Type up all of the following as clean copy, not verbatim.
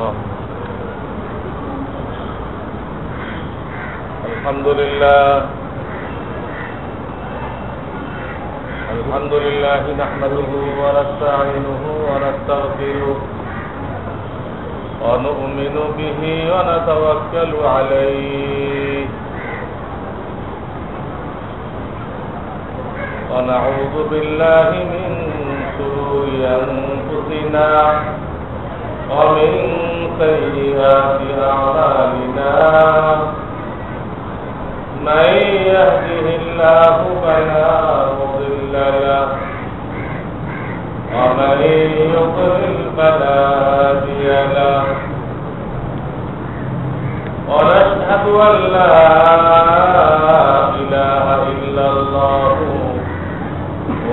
الله. الحمد لله نحمده ونستعينه ونستغفره ونؤمن به ونتوكل عليه ونعوذ بالله من شرور أنفسنا ومن سيئات أعمالنا من يهده الله فلا مضل له ومن يضلل فلا هادي له ونشهد أن لا إله إلا الله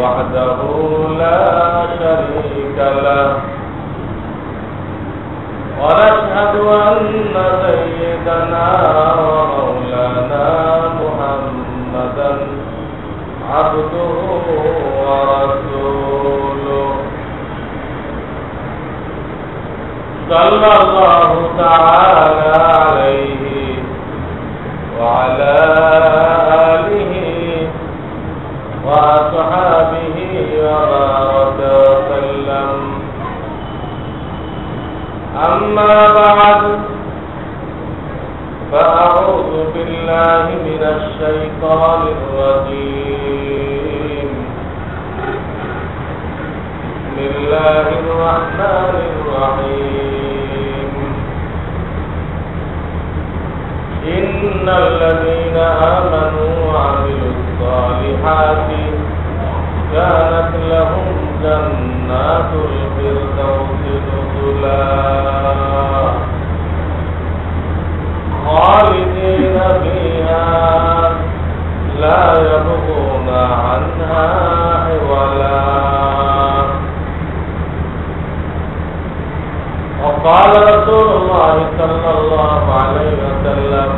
وحده لا شريك له ونشهد أن سيدنا ومولانا محمدا عبده ورسوله صلى الله تعالى عليه وعلى آله وأصحابه وبارك وسلم. أما بعد فأعوذ بالله من الشيطان الرجيم. بسم الله الرحمن الرحيم. إن الذين آمنوا وعملوا الصالحات كانت لهم جنات الفردوس نزلا خالدين فيها لا يبغون عنها حولا. وقال رسول الله صلى الله عليه وسلم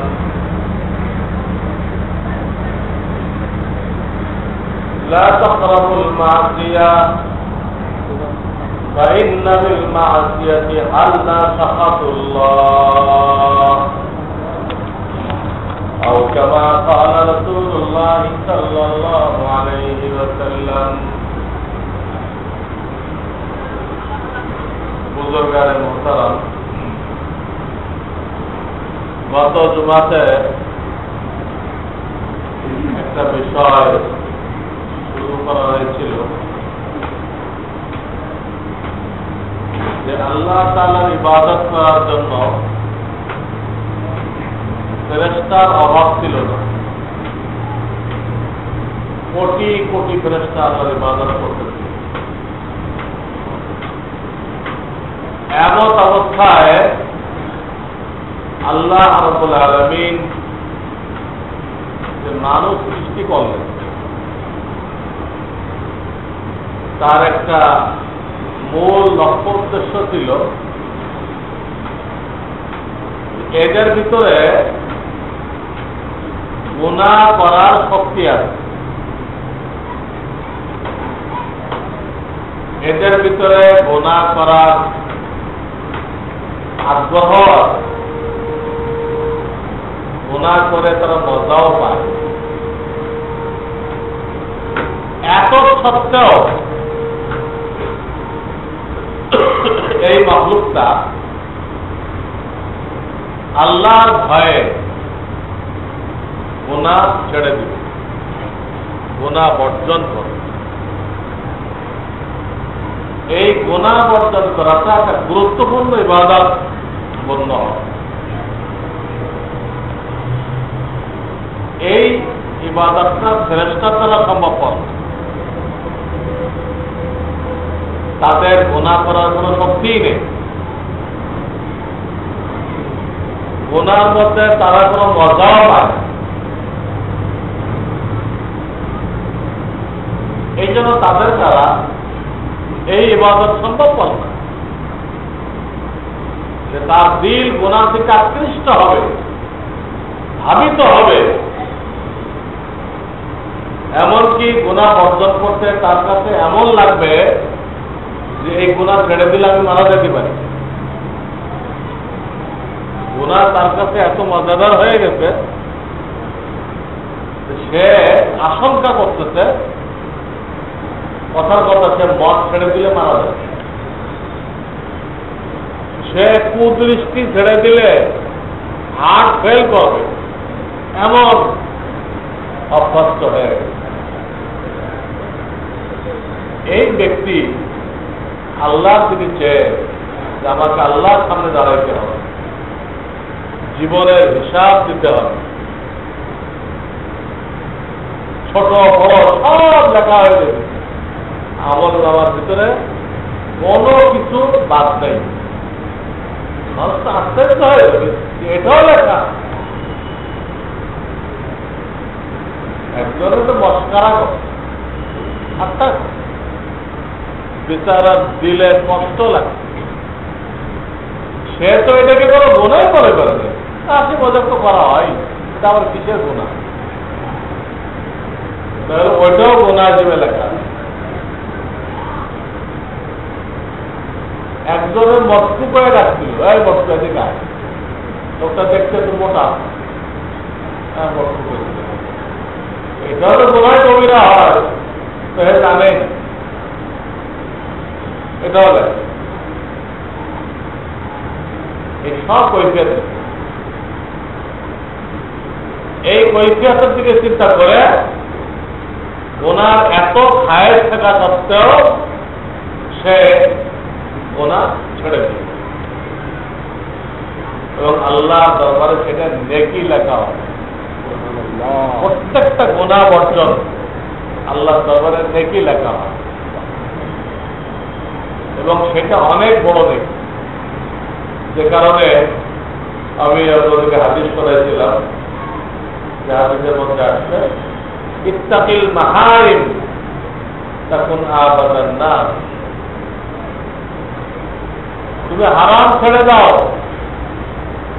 لا تقربوا المعصية فإن بالمعصية حل سخط الله أو كما قال رسول الله صلى الله عليه وسلم. বুজুর্গানে মুহতারাম, গত জুমাতে একটা বিষয় শুরু করা হয়েছিল যে আল্লাহ তাআলার ইবাদত করার জন্য ফেরেশতার অভাব ছিল না। কোটি কোটি ফেরেশতা আল্লাহর ইবাদত করতেছে। এমন অবস্থায় আল্লাহ রাব্বুল আলামিন যে মানুষ সৃষ্টি করলেন তার একটা মূল লক্ষ্য উদ্দেশ্য ছিল এদের ভিতরে গুনাহ করার শক্তি আছে, এদের ভিতরে গুনাহ করার আগ্রহ, গুনাহ করে তারা মজাও পায়। এত সত্ত্বেও এই মাখলুকটা আল্লাহর ভয়ে গুনাহ ছেড়ে দিবে, গুনাহ বর্জন করে। এই গুনাহ বর্জন করাটা একটা গুরুত্বপূর্ণ ইবাদত গণ্য হয়। এই ইবাদতটা ফেরেশতার দ্বারা সম্ভবপর। তাদের গুনাহ করার কোনো শক্তিই নেই, গুনার মধ্যে তারা কোনো মজাও পায়। এই জন্য তাদের দ্বারা এই ইবাদত সম্ভবপর না যে তার দিল গুনাহ থেকে আকৃষ্ট হবে, ধাবিত হবে, এমনকি গুনাহ বর্জন করতে তার কাছে এমন লাগবে যে এই গুনাহ ছেড়ে দিলে আমি মারা যেতে পারি। গুনাহ তার কাছে এত মজাদার হয়ে গেছে, সে আশঙ্কা করতেছে কথার কথা সে মদ ছেড়ে দিলে মারা যাবে, সে কুদৃষ্টি ছেড়ে দিলে হার্ট ফেল করবে, এমন অভ্যস্ত হয়ে গেছে। এই ব্যক্তি আল্লাহর দিকে চেয়ে যে আমাকে আল্লাহর সামনে দাঁড়াইতে হবে, জীবনের হিসাব দিতে হবে, ছোট বড় সব লেখা হয়ে গেছে, আমল নামার ভিতরে কোনো কিছু বাদ নেই। মানুষ তো আশ্চর্য হয়ে যাবে, এটাও লেখা। একজনে তো মস্কারা করে, আচ্ছা বিচারা দিলে কষ্ট লাগে, সে তো এটাকে কোনো গুনাই করে ফেলে, আসি মজা তো করা হয়, এটা আবার কিসের গুণা? তাহলে ওইটাও গুণা হিসেবে লেখা। একজনের মস্কু করে রাখছিল, এই মস্কু এদিকে আয়, লোকটা দেখতে তো মোটা, হ্যাঁ মস্কু করেছিল, এটাও তো গুনায় কবিরা হয়, তো হে জানে এটাও লেখা। এই সব কৈফিয়ত, এই কৈফিয়তের দিকে চিন্তা করে গুনার এত খায়েশ থাকা সত্ত্বেও সে গুনাহ ছেড়ে দিল এবং আল্লাহ দরবারে সেটা নেকি লেখা হবে। প্রত্যেকটা গুনাহ বর্জন আল্লাহ দরবারে নেকি লেখা হয় এবং সেটা অনেক বড় নেকি। যে কারণে আমি আপনাদেরকে হাদিস করেছিলাম, যে হাদিসের মধ্যে আসছে ইত্তাকিল মাহারিম তাকুন আবাদান নাস, তুমি হারাম ছেড়ে দাও,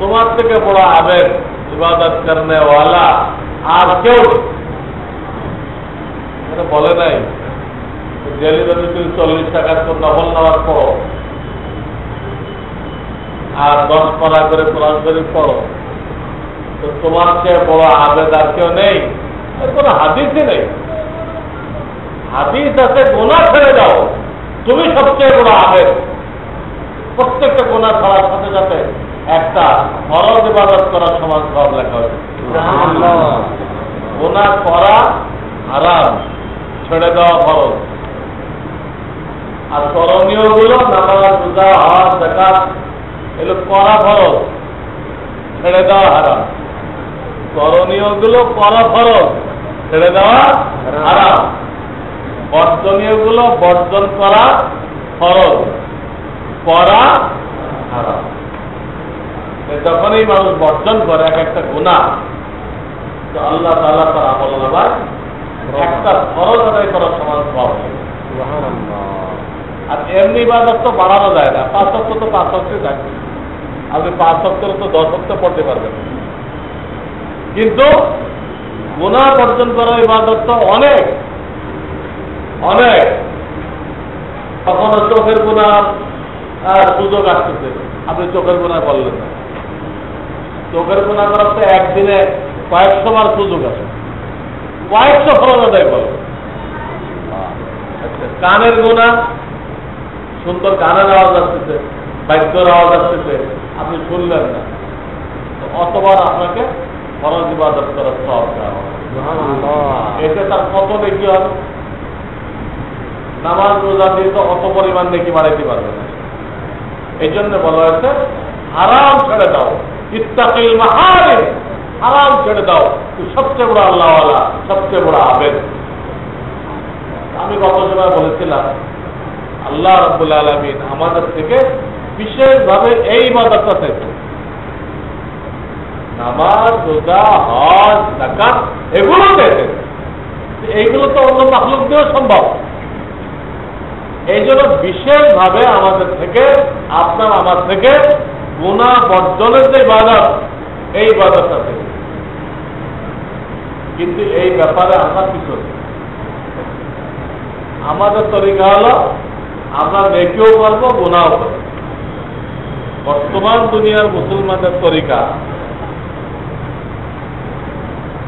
তোমার থেকে বড় আবেগ ইবাদত করনে ওয়ালা আর কেউ এটা বলে নাই। ডেলি যদি তুমি 40 টাকার তো নফল নেওয়ার পড়ো আর 10 পারা করে কোরআন শরীফ পড়ো, তো তোমার চেয়ে বড় আবেদ আর কেউ নেই, কোনো হাদিসই নেই। হাদিস আছে গুনাহ ছেড়ে দাও, তুমি সবচেয়ে বড় আবেদ। প্রত্যেকটা গুনাহ ছাড়ার সাথে সাথে একটা ফরজ ইবাদত করার সমান সব লেখা হয়েছে। গুনাহ করা হারাম, ছেড়ে দেওয়া ফরজ। আর করণীয় গুলো নামাজ, রোজা, হজ, যাকাত এগুলো করা ফরজ, ছেড়ে দেওয়া হারাম। করণীয় গুলো করা ফরজ, ছেড়ে দেওয়া হারাম। বর্জনীয় গুলো বর্জন করা ফরজ, করা হারাম। যখনই মানুষ বর্জন করে এক একটা গুনাহ, তো আল্লাহ তাআলা তার আমল নামায় একটা ফরজ আদায় করার সমান সওয়াব। আর এমনি ইবাদত তো বাড়ানো যায় না, 5 ওয়াক্ত তো 5 ওয়াক্তই থাকে। আপনি 5 ওয়াক্তের তো 10 ওয়াক্ত পড়তে পারবেন, কিন্তু গুনাহ বর্জন করা ইবাদত তো অনেক অনেক। কখনো চোখের গুনাহ সুযোগ আসতেছে, আপনি চোখের গুনাহ করলেন না। চোখের গুনাহ করার তো একদিনে কয়েকশো বার সুযোগ আছে, কয়েকশো ফরজ আদায় করবে। কানের গুনাহ, সুন্দর গানের আওয়াজ আসতেছে, বাদ্যর আওয়াজ আসতেছে, আপনি শুনলেন না, অতবার আপনাকে ফরজ ইবাদত করার সওয়াব দেওয়া হবে। এতে তার কত নেকি হবে? নামাজ রোজা দিয়ে তো অত পরিমাণ নেকি বাড়াইতে পারবে না। এই জন্য বলা হয়েছে হারাম ছেড়ে দাও, ইত্তাকিল মাহারিম, হারাম ছেড়ে দাও, সবচেয়ে বড় আল্লাহওয়ালা, সবচেয়ে বড় আবেদ। আমি গত সময় বলেছিলাম আল্লাহ রাব্বুল আলামিন আমাদের থেকে বিশেষভাবে এই ইবাদতটা চাইছে। নামাজ, রোজা, হজ, যাকাত এগুলো চাইছে, এইগুলো তো অন্য মাখলুক দিয়েও সম্ভব। এই জন্য বিশেষভাবে আমাদের থেকে, আপনার আমার থেকে গুনাহ বর্জনের যে ইবাদত, এই ইবাদতটা থেকে। কিন্তু এই ব্যাপারে আমরা কি করি? আমাদের তরিকা হলো আমরা নেকিও করবো, গুনাহও করবো। বর্তমান দুনিয়ার মুসলমানদের তরিকা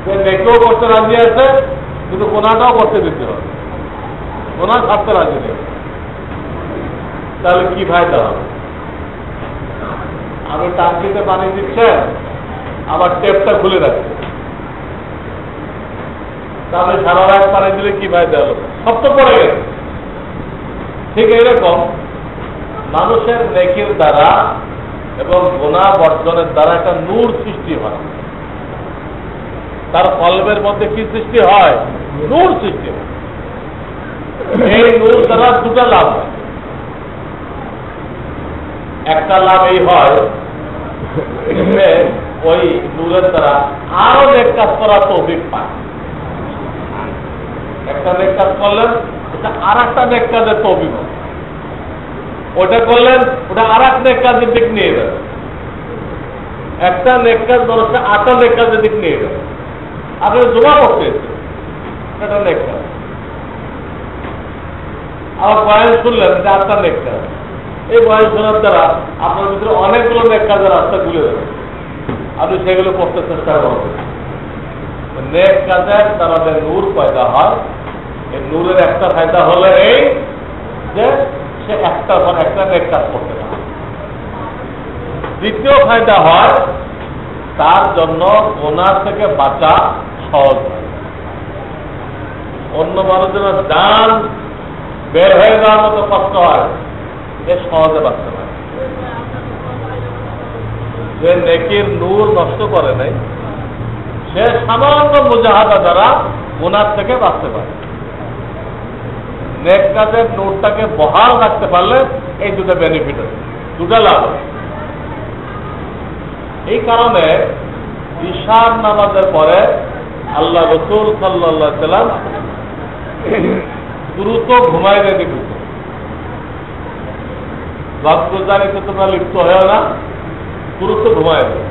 যে নেকেও করতে রাজি আছে, কিন্তু গোনাটাও করতে দিতে হবে, গোনা ছাড়তে রাজি নেই। তাহলে কি ফায়দা হবে? আমি টাঙ্কিতে পানি দিচ্ছেন, আবার টেপটা খুলে রাখছে, তাহলে সারা রাত পানি দিলে কি ফায়দা হলো? সব তো পড়ে গেছে। ঠিক এইরকম মানুষের নেকির দ্বারা এবং গুনাহ বর্জনের দ্বারা একটা নূর সৃষ্টি হয়। তার কলবের মধ্যে কি সৃষ্টি হয়? নূর সৃষ্টি হয়। এই নূর দ্বারা দুটা লাভ হয়। একটা লাভ এই হয়, ওই নূরের দ্বারা আরো নেক কাজ করার তৌফিক পায়। একটা নেক কাজ করলেন, ওটা আর একটা নেক কাজের তৌফিক হয়। ওটা করলেন, ওটা আর এক নেক কাজের দিক নিয়ে যাবে। একটা নেক কাজ মানুষকে 8টা নেক কাজের দিক নিয়ে যাবে। আপনি জমা করতে এটা নেক কাজ, আবার বয়ান শুনলেন যে 8টা নেক কাজ। এই বয়ান শোনার দ্বারা আপনার ভিতরে অনেকগুলো নেক কাজের রাস্তা খুলে যাবে, আপনি সেগুলো করতে চেষ্টা করবেন। নেক কাজের দ্বারা যে নূর পয়দা হয়, এই নূরের একটা ফায়দা হলো এই যে সে একটার পর একটা নেক কাজ করতে পারে। দ্বিতীয় ফায়দা হয় তার জন্য গুনাহ থেকে বাঁচা সহজ হয়। অন্য মানুষের জান বের হয়ে যাওয়ার মতো কষ্ট হয়, এ সহজে বাঁচতে পারে। যে নেকির নূর নষ্ট করে নাই, সে সামান্য মুজাহাদা দ্বারা গুনাহ থেকে বাঁচতে পারে। নেক কাজের নূরটাকে বহাল রাখতে পারলে এই দুটো বেনিফিট হয়, দুটা লাভ হয়। এই কারণে ঈশার নামাজের পরে আল্লাহ রাসূল সাল্লাল্লাহু আলাইহি সাল্লাম দ্রুত ঘুমায় যেতে বলতেন। বাদগুজারিতে তোমরা লিপ্ত হয়েও না, দ্রুত ঘুমায় যাবে।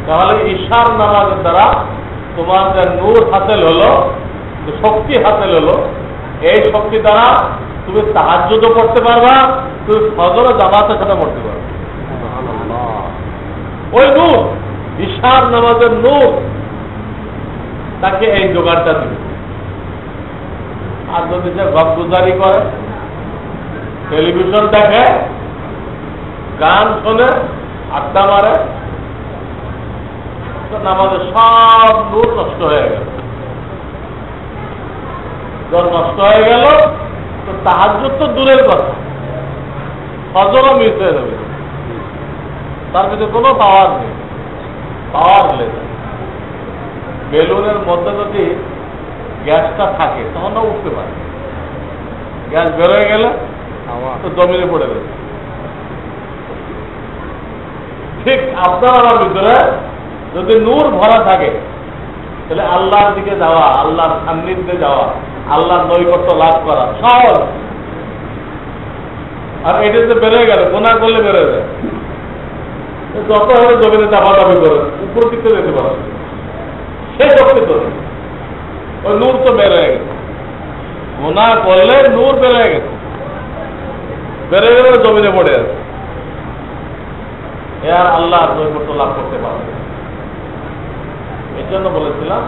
তাহলে ঈশার নামাজের দ্বারা তোমার যে নূর হাসিল হলো, শক্তি হাসিল হলো, এই শক্তি দ্বারা তুমি তাহাজ্জুদও পড়তে পারবা, তুমি ফজর জামাতের সাথে পড়তে পারবা। ওই নূর, ঈশার নামাজের নূর, তাকে এই জোগাড়টা দিবে। আর যদি সে গপগুজারি করে, টেলিভিশন দেখে, গান শোনে, আড্ডা মারে, তো নামাজের সব নূর নষ্ট হয়ে গেল। যখন নষ্ট হয়ে গেল, তো তাহাজ্জুদ তো দূরের কথা, ফজরও মিস হয়ে যাবে। তার ভিতরে কোনো পাওয়ার নেই, পাওয়ার লেস। বেলুনের মধ্যে যদি গ্যাসটা থাকে তখন না উঠতে পারে, গ্যাস বেরোয় গেলে তো জমিনে পড়ে যাবে। ঠিক আপনার আমার ভিতরে যদি নূর ভরা থাকে, তাহলে আল্লাহর দিকে যাওয়া, আল্লাহর সান্নিধ্যে যাওয়া, আল্লাহর নৈকট্য লাভ করা সহজ। আর এটা যে বেরোয় গেল, গুনাহ করলে বেরোয় যায়, যত হলে জমিনে দাবাদাবি করে উপর দিকে যেতে পারে, সে শক্তি তো ওই নূর তো বের হয়ে গেছে। গুনাহ করলে নূর বের হয়ে গেছে, বেড়ে গেলে জমিনে পড়ে আছে, এ আর আল্লাহর নৈকট্য লাভ করতে পারবে। এই জন্য বলেছিলাম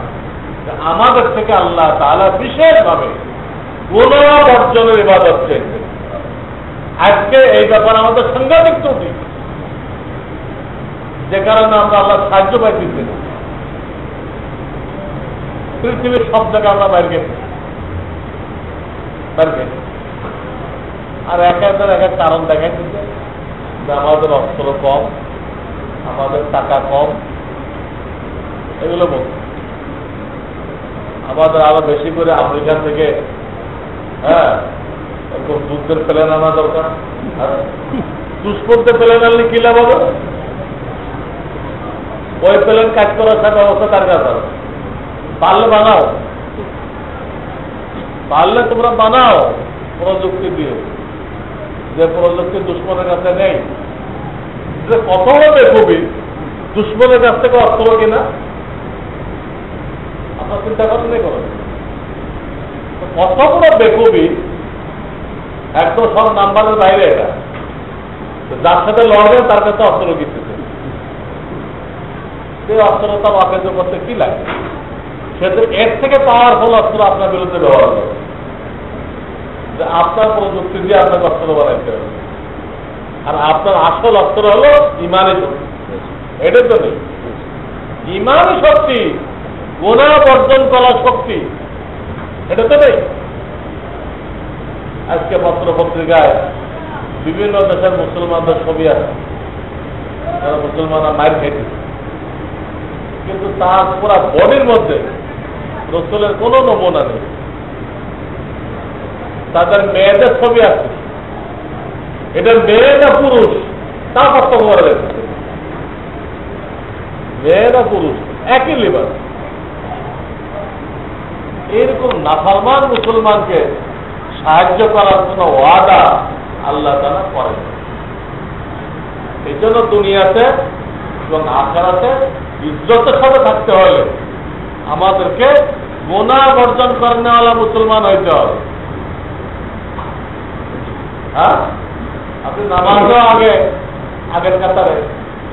যে আমাদের থেকে আল্লাহ তাআলা বিশেষভাবে গুনাহ বর্জনের ইবাদত চেয়েছেন। আজকে এই ব্যাপারে আমাদের সাংঘাতিক ত্রুটি, যে কারণে আমরা আল্লাহ সাহায্য পাইতেছি না। পৃথিবীর সব জায়গায় আমরা বাইরে গেছি, আর এক এক কারণ দেখা দিচ্ছে যে আমাদের অস্ত্র কম, আমাদের টাকা কম, এগুলো বলছে। আমাদের আরো বেশি করে আমেরিকা থেকে একদম যুদ্ধের প্লেন আনা দরকার। আর দুষ্কর্তে প্লেন আনলে কি লাভ হবে? ওই প্লেন কাজ করার সাথে অবস্থা তার কাছে পারলে বানাও, পারলে তোমরা বানাও প্রযুক্তি দিয়ে, যে প্রযুক্তি দুশ্মনের কাছে নেই। কত বড় বেকুবি, দুশ্মনের কাছ থেকে অস্ত্র কিনা আপনার চিন্তা করেন নেই করেন। কত বড় বেকুবি, একদম সব নাম্বারের বাইরে এটা। যার সাথে লড়বেন তার কাছে অস্ত্র দিতেছে, সেই অস্ত্রটা বাপেজ করতে কি লাগে? সে তো এর থেকে পাওয়ারফুল অস্ত্র আপনার বিরুদ্ধে ব্যবহার করে, যে আপনার প্রযুক্তি দিয়ে আপনাকে অস্ত্র বানাইতে হবে। আর আপনার আসল অস্ত্র হলো ইমানের শক্তি। এটার তো নেই ইমান শক্তি, গুনাহ বর্জন করার শক্তি, এটা তো নেই। আজকে পত্র পত্রিকায় বিভিন্ন দেশের মুসলমানদের ছবি আছে, যারা মুসলমানরা মায়ের খেতে, কিন্তু তার পুরা বডির মধ্যে রসুলের কোন নমুনা নেই। তাদের মেয়েদের ছবি আছে, এটা মেয়ে না পুরুষ তা পার্থক্য করা যাচ্ছে। মেয়ে না পুরুষ একই লিবাস। এরকম নাফরমান মুসলমানকে সাহায্য করার কোন ওয়াদা আল্লাহ তাআলা করেন। এই জন্য দুনিয়াতে এবং আখিরাতে ইজ্জতের সাথে থাকতে হলে আমাদেরকে গুনাহ বর্জন করেনওয়ালা মুসলমান হইতে হবে। হ্যাঁ, আপনি নামাজও আগের কাতারে,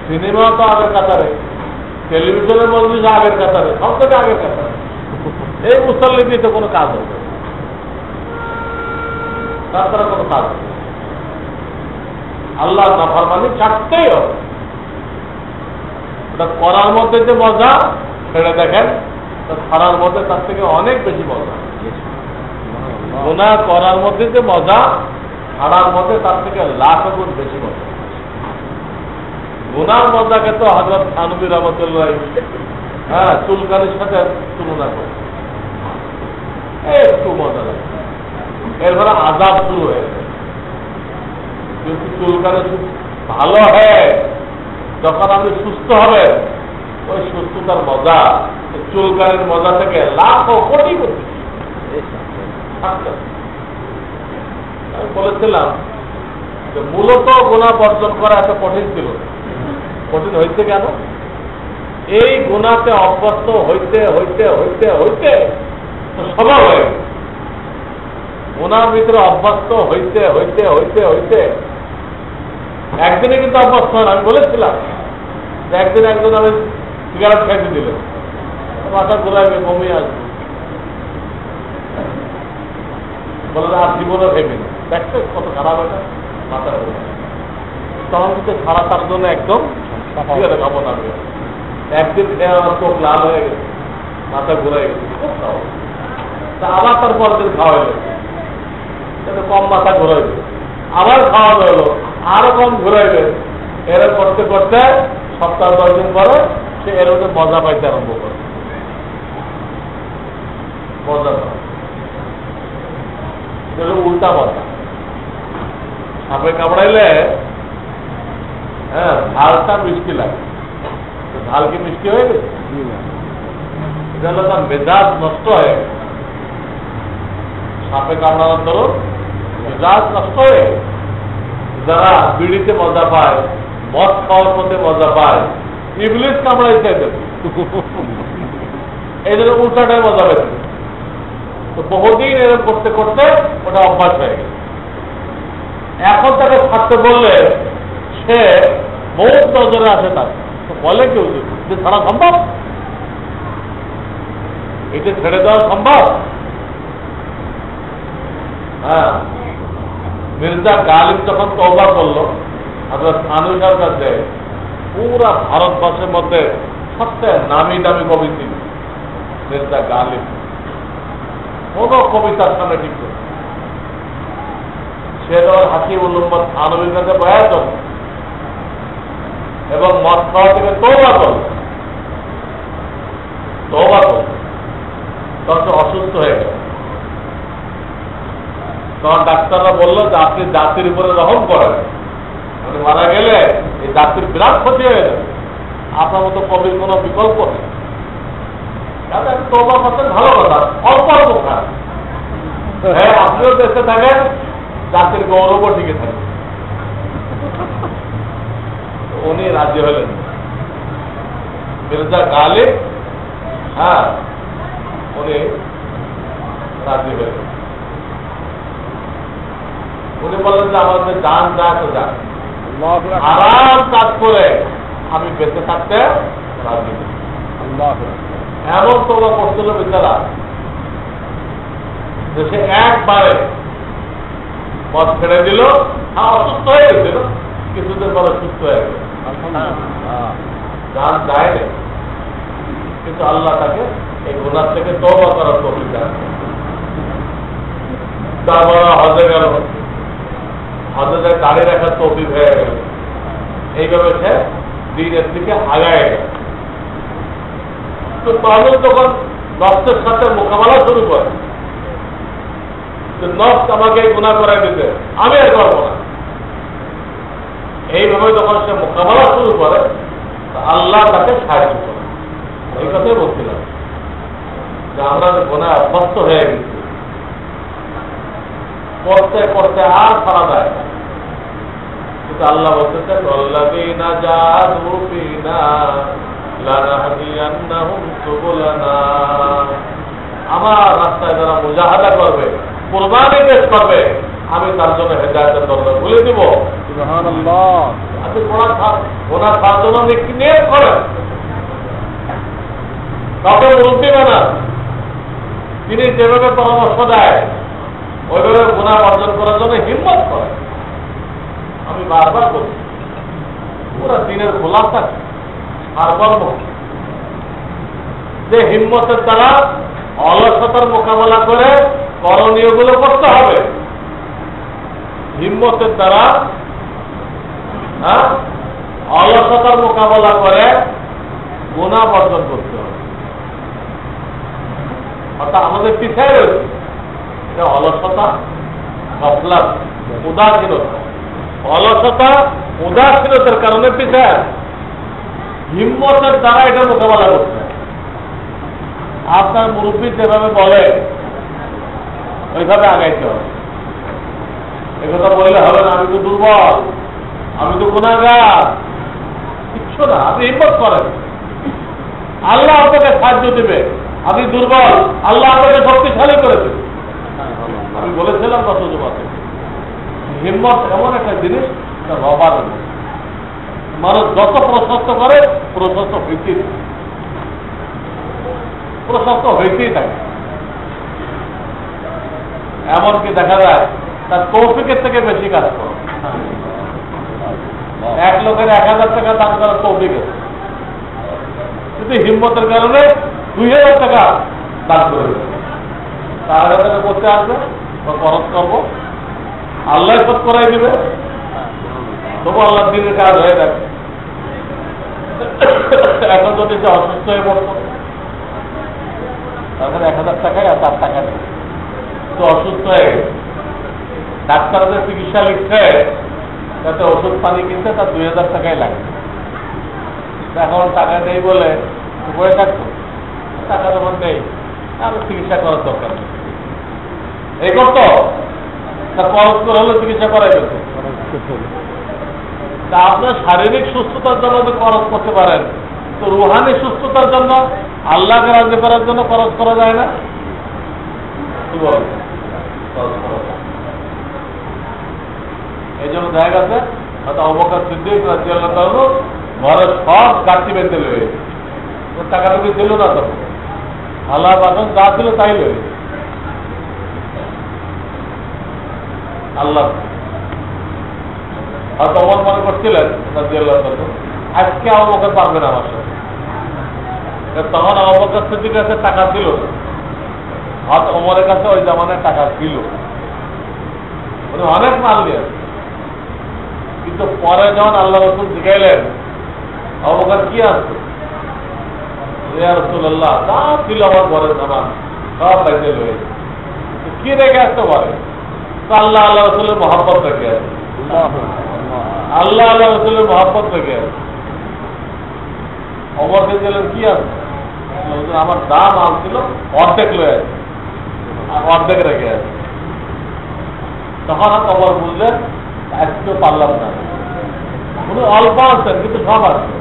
সিনেমাও তো আগের কাতারে, টেলিভিশনের মজলিস আগের কাতারে, সব থেকে আগের কাতারে। এই মুসল্লি দিয়ে তো কোনো কাজ হবে, তাছাড়া কোনো কাজ হবে। আল্লাহ নাফরমানি ছাড়তেই হবে। ওটা করার মধ্যে যে মজা সেটা দেখেন, ছাড়ার মধ্যে তার থেকে অনেক বেশি মজা। গুনাহ করার মধ্যে যে মজা, ছাড়ার মধ্যে তার থেকে লাখ গুণ বেশি মজা। গুনার মজাকে তো হযরত থানভী রহমতুল্লাহ চুলকানির সাথে তুলনা করে, একটু মজা লাগে, এরপরে আযাব শুরু হয়ে যায়। কিন্তু চুলকানি ভালো হয় যখন আপনি সুস্থ হবেন, ওই সুস্থতার মজা, চুলকানির মজা থেকে লাখ কোটি কোটি। আমি বলেছিলাম যে মূলত গুনাহ বর্জন করা এত কঠিন ছিল। কঠিন হয়েছে কেন? এই গুনাহতে অভ্যস্ত হইতে হইতে হইতে হইতে স্বভাব হয়ে গেছে। গুনাহর ভিতরে অভ্যস্ত হইতে হইতে হইতে হইতে একদিনে কিন্তু অভ্যস্ত হয়। আমি বলেছিলাম যে একদিন একজন আমি সিগারেট খাইতে দিল, মাথা ঘুরাইবে, বমি আসবে, বলে আর জীবনে ভেবে না। দেখতে কত খারাপ এটা, মাথা ঘুরাই। তখন কিন্তু ছাড়া তার জন্য একদম সিগারেট খাবো না। একদিন খেয়ে আমার চোখ লাল হয়ে গেছে, মাথা ঘুরাই গেছে, খুব খাওয়া। তা আবার তার পরের দিন খাওয়া হলো, কম মাথা ঘুরাইবে, আবার খাওয়ানো হলো, আরো কম ঘুরাইবে। এরা করতে করতে সপ্তাহ 10 দিন পরে সে এর মধ্যে মজা পাইতে আরম্ভ করে। মজা পায়, উল্টা মজা। সাপে কামড়াইলে ঝালটা মিষ্টি লাগে, ঝাল কি মিষ্টি হয়ে গেছে? এটা হলো তার মেজাজ নষ্ট হয়ে গেছে। সাপে কামড়ানোর ধরুন মেজাজ নষ্ট হয়ে গেছে। যারা বিড়িতে মজা পায়, মদ খাওয়ার মধ্যে মজা পায়, ইবলিস কামড়াইতে এই জন্য উল্টাটাই মজা পেতে। তো বহুদিন এরকম করতে করতে ওটা অভ্যাস হয়ে গেছে। এখন তাকে ছাড়তে বললে সে বহুত নজরে আসে। তার তো বলে কেউ যে ছাড়া সম্ভব, এটা ছেড়ে দেওয়া সম্ভব? হ্যাঁ, মির্জা গালিব যখন তওবা করলো হযরত থানভীর কাছে, পুরা ভারতবর্ষের মধ্যে সবচেয়ে নামি দামি কবি ছিল মির্জা গালিব। কোন কবিতার সামনে ঠিক করে সে যখন হাকিমুল উম্মত থানভীর কাছে বয়াত করল এবং মদ খাওয়া থেকে তওবা করল, তখন অসুস্থ হয়ে গেল। তখন ডাক্তাররা বলল যে আপনি জাতির উপরে রহম করেন, আপনি মারা গেলে এই জাতির বিরাট ক্ষতি হয়ে যাবে, আপনার মতো কবির কোন বিকল্প নেই। তওবা করতেন, ভালো কথা, অল্প অল্প খান। হ্যাঁ, আপনিও দেশে থাকেন, জাতির গৌরবও টিকে থাকে। উনি রাজি হলেন। মির্জা গালিব উনি রাজি হলেন। উনি বললেন যে আমাদের যান যা তো যান, হারাম কাজ করে আমি বেঁচে থাকতে রাজি। এমন তোমরা করছিল বেচারা যে সে একবারে পথ ছেড়ে দিল, অসুস্থ হয়ে গেছিল, কিছুদিন পরে সুস্থ হয়ে গেল, গান যায় না, কিন্তু আল্লাহ তাকে এই গুনাহ থেকে তওবা করার তৌফিক দান করেন। তারপর হজে গেল, হজে দাঁড়িয়ে রাখার তৌফিক হয়ে গেল, এইভাবে সে দিনের দিকে আগায় গেল। তো মানুষ যখন নফসের সাথে মোকাবেলা শুরু করে, নফস আমাকে গুনাহ করাই দিতে, আমি আর করবো না, এইভাবে যখন সে মোকাবেলা শুরু করে আল্লাহ তাকে সাহায্য করে। এই কথাই বলছিলাম যে আমরা গুনাহ অভ্যস্ত হয়ে গেছি, করতে করতে আর ছাড়া যায় না, কিন্তু আল্লাহ বলতেছেন আল্লাযীনা জাহাদু ফীনা লানাহদিয়ান্নাহুম সুবুলানা, আমার রাস্তায় যারা মুজাহাদা করবে, কুরবানি পেশ করবে, আমি তার জন্য হেদায়েতের দরজা খুলে দিব। সুবহানাল্লাহ। আপনি গুনাহ ছাড়ার জন্য নিয়ত করেন, কাউকে মুরব্বি বানান, তিনি যেভাবে পরামর্শ দেয় ওইভাবে গুনাহ অর্জন করার জন্য হিম্মত করেন। আমি বারবার বলছি, পুরা দিনের খোলাস থাকে আর কর্ম, যে হিম্মতের দ্বারা অলসতার মোকাবেলা করে করণীয় গুলো করতে হবে, হিম্মতের দ্বারা অলসতার মোকাবেলা করে গুনাহ বর্জন করতে হবে। অর্থাৎ আমাদের পিছিয়ে রয়েছে অলসতা, গফলাত, উদাসীনতা, অলসতা উদাসীনতার কারণে পিছিয়ে, হিম্মতের দ্বারা এটা মোকাবেলা করতে হবে। আপনার মুরব্বী যেভাবে বলে ওইভাবে আগাইতে হবে। একথা বললে হবে না, আমি তো দুর্বল, আমি তো গুনাহগার, কিচ্ছু না, আপনি হিম্মত করেন, আল্লাহ আপনাকে সাহায্য দেবে। আপনি দুর্বল, আল্লাহ আপনাকে শক্তিশালী করে দেবে। আমি বলেছিলাম কত যুবকে, হিম্মত এমন একটা জিনিস, রবার মানুষ যত প্রশস্ত করে প্রশস্ত হইতেই থাকে, প্রশস্ত হইতেই থাকে। এমনকি দেখা যায় তার তৌফিকের থেকে বেশি কাজ করে। এক লোকের 1000 টাকা দান করার তৌফিক আছে, কিন্তু হিম্মতের কারণে 2000 টাকা দান করে দেবে। 4000 টাকা করতে আসবে বা খরচ করবো, আল্লাহ সব করাই দিবে, তবু আল্লাহ দিনের কাজ হয়ে যাবে। এখন যদি সে অসুস্থ হয়ে পড়ত, তাহলে 1000 টাকায় আর 4 টাকা নেই, তো অসুস্থ হয়ে গেছে, ডাক্তারদের চিকিৎসা লিখছে, যাতে ওষুধ পানি কিনতে তার 2000 টাকাই লাগে। এখন টাকা নেই বলে বয়ে থাকতো, টাকা যখন নেই আর চিকিৎসা করার দরকার নেই, এই করতো, তার খরচ করে হলে চিকিৎসা করাই যেত। তা আপনার শারীরিক সুস্থতার জন্য যদি খরচ করতে পারেন, তো রুহানি সুস্থতার জন্য, আল্লাহকে রাজি করার জন্য খরচ করা যায় না? কি বলেন? এই জন্য দেখা গেছে হয়তো আবু বকর সিদ্দিক রাদিয়াল্লাহু তাআলা ঘরের সব গাছি বেঁধে লয়ে, ওর টাকাটুকু ছিল না, তখন আল্লাহ বাসন যা ছিল তাই লয়ে আল্লাহ। হয়তো ওমর মনে করছিলেন রাদিয়াল্লাহু তাআলা আজকে আবু বকর পারবে না আমার সাথে, তখন আবু বকর সিদ্দিকের কাছে টাকা ছিল না, হয়তো ওমরের কাছে ওই জামানায় টাকা ছিল, উনি অনেক মাল নিয়ে। কিন্তু পরে যখন আল্লাহ রাসূল জিজ্ঞাইলেন আবু বকর কি আসতো, ইয়া রাসূলুল্লাহ যা ছিল আমার ঘরের সামান সব বাইরে লয়ে, কি রেখে আসতে পারে? আল্লাহ আল্লাহ রাসূলের মহব্বত রেখে আছে, আল্লাহ আল্লাহ রাসূলের মহব্বত রেখে আছে। অমরকে দিলেন কি আছে, আমার দাম আল ছিল অর্ধেক লয়ে আছে, অর্ধেক রেখে আছে। তখন অমর বুঝলেন আজকেও পারলাম না, উনি অল্প আনছেন কিন্তু সব আছে,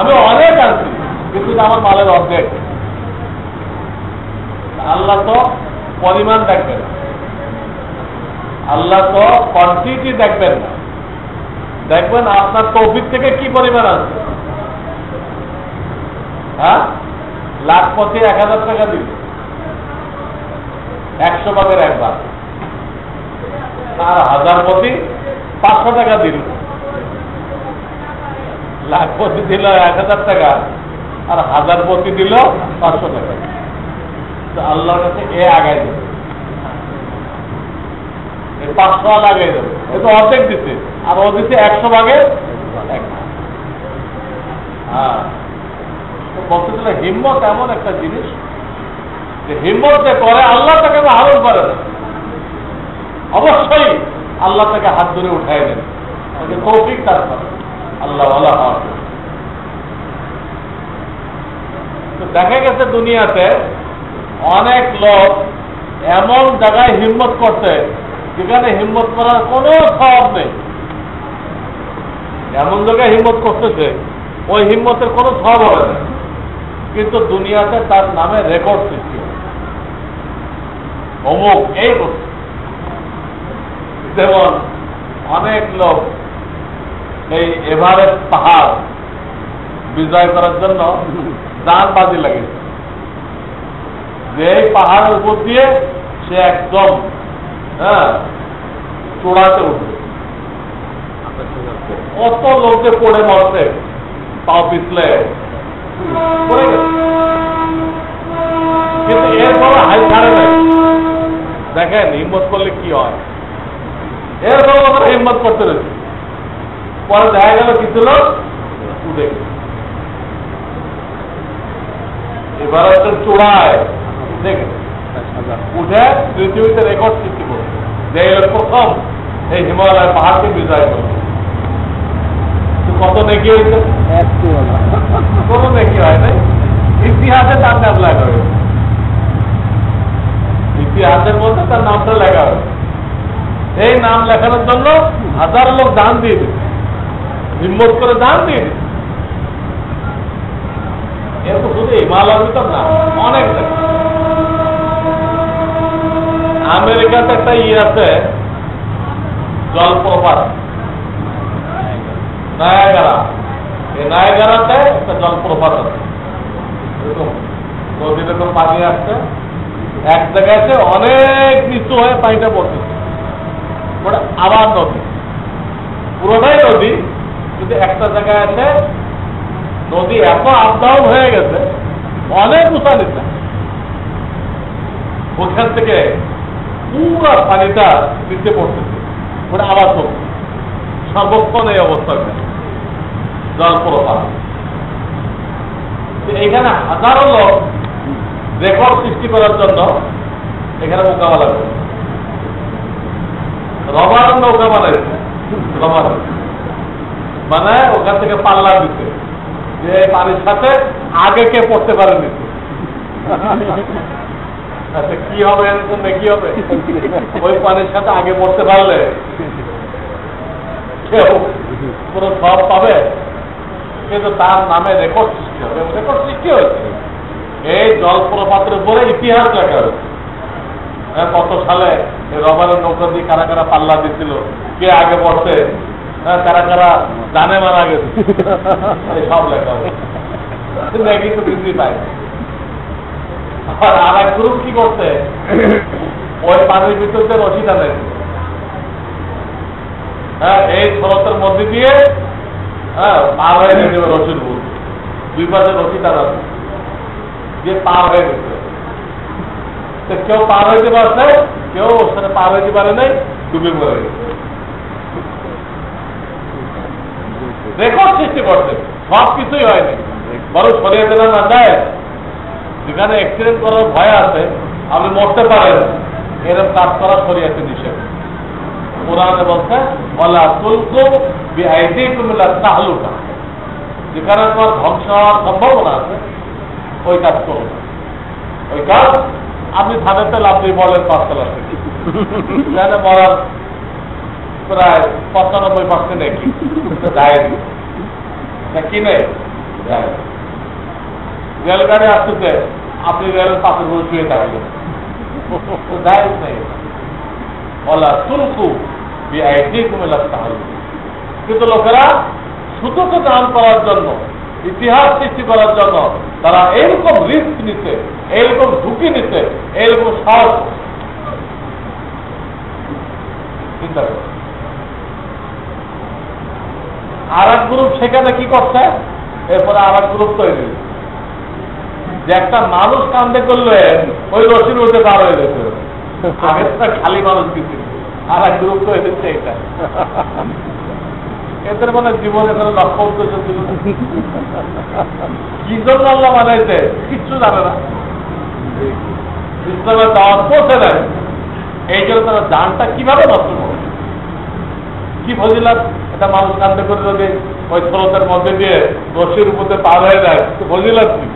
আমি অনেক আনছি কিন্তু আমার মালের অর্ধেক। আল্লাহ তো পরিমাণ দেখবেন, আল্লাহ তো কোয়ান্টিটি দেখবেন না, দেখবেন আপনার তৌফিক থেকে কি পরিমাণ আছে। হ্যাঁ, লাখ পথে 1000 টাকা দিল, 100 ভাগের একবার, আর 1000 পতি 500 টাকা দিল। লাখ পতি দিল 1000 টাকা, আর 1000 পতি দিল 500 টাকা। আল্লাহর কাছে এ আগাই দেবে, 500 লাগাই দেবে, এ তো অর্ধেক দিচ্ছে, আর ও দিচ্ছে 100 ভাগের এক। হ্যাঁ, বলতেছিল হিম্মত এমন একটা জিনিস যে হিম্মত যে করে আল্লাহ তাকে আহরণ করে না, অবশ্যই আল্লাহ তাকে হাত ধরে উঠাই দেন, তৌফিক তার আল্লাহ ওয়ালা হওয়ার। তো দেখা গেছে দুনিয়াতে অনেক লোক এমন জায়গায় হিম্মত করছে যেখানে হিম্মত করার কোনো স্বভাব নেই, এমন জায়গায় হিম্মত করতেছে ওই হিম্মতের কোনো স্বভাব হবে না, কিন্তু দুনিয়াতে তার নামে রেকর্ড সৃষ্টি হয়, অমুক এই করছে। যেমন অনেক লোক এই এভারেস্ট পাহাড় বিজয় করার জন্য জান বাজি লাগিয়েছে, যে এই পাহাড়ের উপর দিয়ে সে একদম চূড়াতে উঠবে। কত লোকে পড়ে মরছে, পাও পিছলে পড়ে গেছে, কিন্তু এরপর হাই ছাড়ে নাই। দেখেন হিম্মত করলে কি হয়, এরপর আমরা হিম্মত করতে রয়েছে, পরে দেখা গেল কিছু লোক উঠে গেছে। এবার একটা চূড়ায় দেখে উঠে পৃথিবীতে রেকর্ড সৃষ্টি করবে যে প্রথম এই হিমালয় পাহাড়কে বিজয় করবে। কত নেকি হয়েছে? কোন নেকি হয় নাই, ইতিহাসে তার নাম লেখা হয়েছে, ইতিহাসের মধ্যে তার নামটা লেখা হয়েছে। এই নাম লেখানোর জন্য হাজার লোক দান দিয়ে দিচ্ছে, হিম্মত করে দান দিয়ে দিচ্ছে। এর তো শুধু হিমালয়ের ভিতর না, অনেক জায়গা। আমেরিকাতে একটা আছে জলপ্রপাত নায়াগারা, এই নায়াগারাতে একটা জলপ্রপাত আছে, এরকম নদীর এরকম পানি আসছে, এক জায়গাতে অনেক নিচু হয়ে পানিটা পড়তেছে, ওটা আবার নদী, পুরোটাই নদী, কিন্তু একটা জায়গায় আছে নদী এত আপ ডাউন হয়ে গেছে, অনেক উঁচা নিচা, ওখান থেকে পুরো পানিটা নিচে পড়তেছে, ওটা আবার চলছে, সর্বক্ষণ এই অবস্থা জলপ্রপাত। এখানে হাজারো লোক রেকর্ড সৃষ্টি করার জন্য এখানে মোকাবেলা করে, রবার নৌকা বানাইছে, রবার মানে ওখান থেকে পাল্লা দিচ্ছে যে পানির সাথে আগে কে পড়তে পারে নিচ্ছে। আচ্ছা কি হবে এরকম, কি হবে ওই পানির সাথে আগে পড়তে পারলে কেউ কোন সব পাবে, কিন্তু তার নামে রেকর্ড সৃষ্টি হবে। রেকর্ড সৃষ্টি হয়েছে এই জলপ্রপাতের উপরে ইতিহাস লেখা হয়েছে, কত সালে রবারের নৌকা দিয়ে কারা কারা পাল্লা দিচ্ছিল, কে আগে পড়ছে, কারা কারা জানে মারা গেছে, সব লেখা হয়েছে, কিন্তু বৃদ্ধি পায়। আর এক গ্রুপ কি করছে, ওই পানির ভিতর দিয়ে রশি টানে, এই স্রোতের মধ্যে দিয়ে পার হয়ে গেছে রশির ভুল, দুই পাশে রশি টানা দিয়ে পার হয়ে গেছে। কেউ পার হইতে পারছে, কেউ ওখানে পার হইতে পারে নাই, ডুবে মরে গেছে। রেকর্ড সৃষ্টি করছে, সব কিছুই হয়নি, বরং সরিয়ে দেওয়া না যায়, যেখানে অ্যাক্সিডেন্ট করার ভয় আছে, আপনি মরতে পারেন, এরকম কাজ করা শরীয়তে নিষেধ। কোরআনে বলছে ওয়ালা তুলকু বিআইদিকুম ইলা তাহলুকা, যেখানে তোমার ধ্বংস হওয়ার সম্ভাবনা আছে ওই কাজ করো না। ওই কাজ আপনি ধানেতে লাভ দিয়ে বলেন 5 তলা থেকে, সেখানে মরার প্রায় 95% নাকি যায়নি, কি নেই রেলগাড়ি আসতেছে, আপনি রেলের পাশের উপর শুয়ে থাকবেন, জায়েজ নেই। বলা তুলকু বিআইদিকুম ইলা তাহলুকা, কিন্তু লোকেরা সুতোকে দান করার জন্য, ইতিহাস সৃষ্টি করার জন্য তারা এইরকম রিস্ক নিতে, এইরকম ঝুঁকি নিতে, এইরকম সাহস চিন্তা করে। আর এক গ্রুপ সেখানে কি করছে, এরপরে আর এক গ্রুপ তৈরি, যে একটা মানুষ কান্দে করলে ওই রশির মধ্যে পার হয়ে যেত, আগে খালি মানুষ দিচ্ছে, আর এক গ্রুপ তৈরি হচ্ছে এটা। এদের মানে জীবনে কোনো লক্ষ্য উদ্দেশ্য ছিল না, কি জন্য আল্লাহ বানাইছে কিচ্ছু জানে না, ইসলামের দাওয়াত পৌঁছে দেয়, এই জন্য তারা জানটা কিভাবে নষ্ট করে, কি ফজিলাত এটা মানুষ কান্দে করে যদি ওই স্রোতের মধ্যে দিয়ে রশির উপরে পার হয়ে যায়, তো ফজিলাত কি?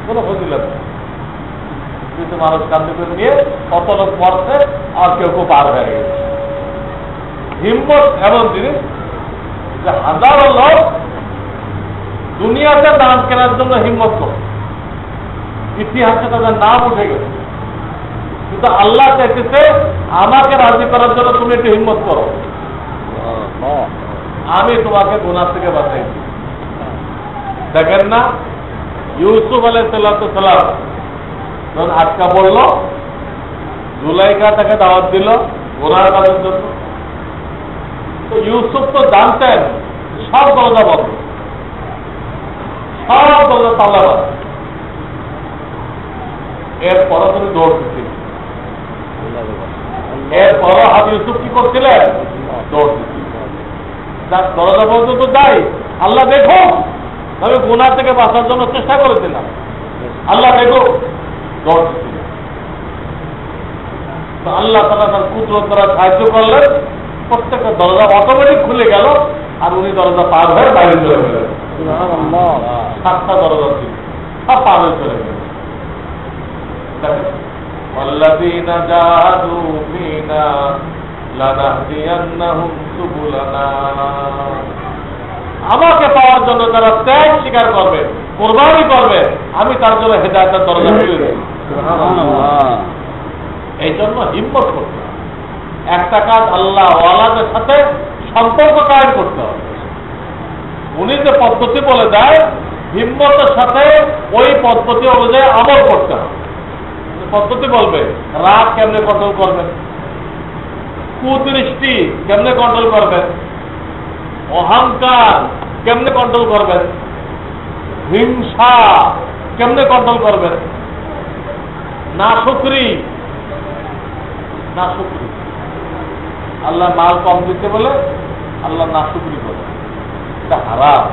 কোনো ফজিলাত নেই। কিন্তু মানুষ কান্দে করে নিয়ে কত লোক মরছে, আর কেউ কেউ পার হয়ে গেছে। হিম্মত এমন জিনিস যে হাজারো লোক দুনিয়াতে দান কেনার জন্য হিম্মত করে, ইতিহাসে তাদের নাম উঠে গেছে, কিন্তু আল্লাহ চাইতেছে আমাকে রাজি করার জন্য তুমি একটু হিম্মত করো, আমি তোমাকে গুনাহ থেকে বাঁচাইছি। দেখেন না ইউসুফ আলাইহিসসালাম যখন আটকা পড়লো, জুলাইখা তাকে দাওয়াত দিল গুনাহের কাজের জন্য, তো ইউসুফ তো জানতেন সব দরজা বন্ধ, সব দরজা তালা বন্ধ, এরপরও তুমি দৌড় দিচ্ছি, এরপরও হাবি ইউসুফ কি করছিলেন? দৌড় দিচ্ছি, দরজা পর্যন্ত যাই, আল্লাহ দেখো আমি গুনাহ থেকে বাঁচার জন্য চেষ্টা করেছিলাম, আল্লাহ দেখো দৌড় দিচ্ছি। তো আল্লাহ তাআলা তার কুদরত দ্বারা সাহায্য করলেন, প্রত্যেকটা দরজা অটোমেটিক খুলে গেল, আর উনি দরজা পার হয়ে বাইরে চলে গেলেন। 7টা দরজা ছিল, সব পার হয়ে চলে গেল। والذين جاهدوا فينا لنهدينهم سبلنا, আমাকে পাওয়ার জন্য যারা ত্যাগ স্বীকার করবে, কোরবানি করবে, আমি তার জন্য হেদায়েতের দরজা খুলে দেব। এই জন্য হিম্মত করতে হবে, একটা কাজ আল্লাহ ওয়ালাদের সাথে সম্পর্ক কায়েম করতে হবে। উনি যে পদ্ধতি বলে দেয়, হিম্মতের সাথে ওই পদ্ধতি অনুযায়ী আমল করতে হবে। পদ্ধতি বলবে রাগ কেমনে কন্ট্রোল করবেন, কুদৃষ্টি কেমনে কন্ট্রোল করবেন, অহংকার কেমনে কন্ট্রোল করবেন, হিংসা কেমনে কন্ট্রোল করবেন, নাশুকরি, নাশুকরি আল্লাহ মাল কম দিতে বলে আল্লাহ নাশুকরি করে, এটা হারাম।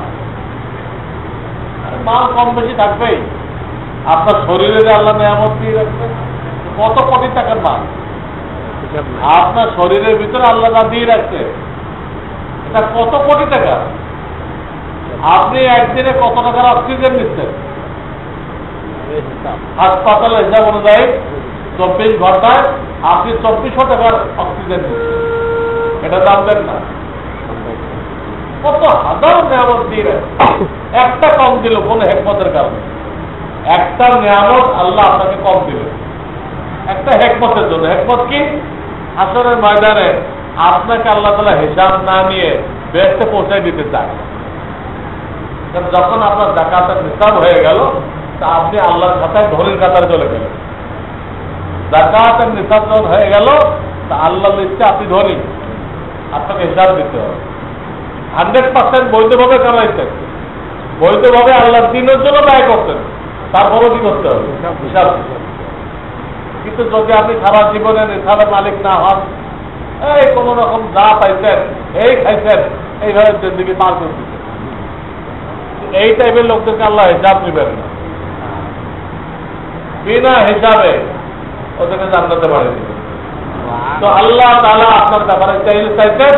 মাল কম বেশি থাকবেই, আপনার শরীরে যে আল্লাহ নিয়ামত দিয়ে রাখবে, কত কোটি টাকার মাল আপনার শরীরের ভিতরে আল্লাহ না দিয়ে রাখছে, এটা কত কোটি টাকা। আপনি একদিনে কত টাকার অক্সিজেন নিচ্ছেন, হাসপাতালের হিসাব অনুযায়ী 24 ঘন্টায় আপনি 2400 টাকার অক্সিজেন নিচ্ছেন, এটা দাম দেন না। কত হাজার নিয়ামত দিয়ে রাখছে, একটা কম দিল কোন হেকমতের কারণে, একটা নিয়ামত আল্লাহ আপনাকে কম দিল একটা হেকমতের জন্য। হেকমত কি? হাসরের ময়দানে আপনাকে আল্লাহ তাআলা হিসাব না নিয়ে বেহেশতে পৌঁছায় দিতে চায়। যখন আপনার যাকাতের নিসাব হয়ে গেল, তা আপনি আল্লাহর খাতায় ধনীর কাতারে চলে গেলেন। যাকাতের নিসাব যখন হয়ে গেল, তা আল্লাহ লিখছে আপনি ধনী, আপনাকে হিসাব দিতে হবে। 100% বৈধভাবে কামাইছেন, বৈধভাবে আল্লাহর দিনের জন্য ব্যয় করতেন, তারপরও কি করতে হবে? হিসাব। কিন্তু যদি আপনি সারা জীবনে নিসাবের মালিক না হন, এই কোন রকম যা পাইছেন, এই খাইছেন, এইভাবে জিন্দেগি পার করে দিচ্ছেন, এই টাইপের লোকদেরকে আল্লাহ হিসাব নেবেন না, বিনা হিসাবে ওদেরকে জান্নাতে পারে দিবেন। তো আল্লাহ তাআলা আপনার ব্যাপারে চাইছেন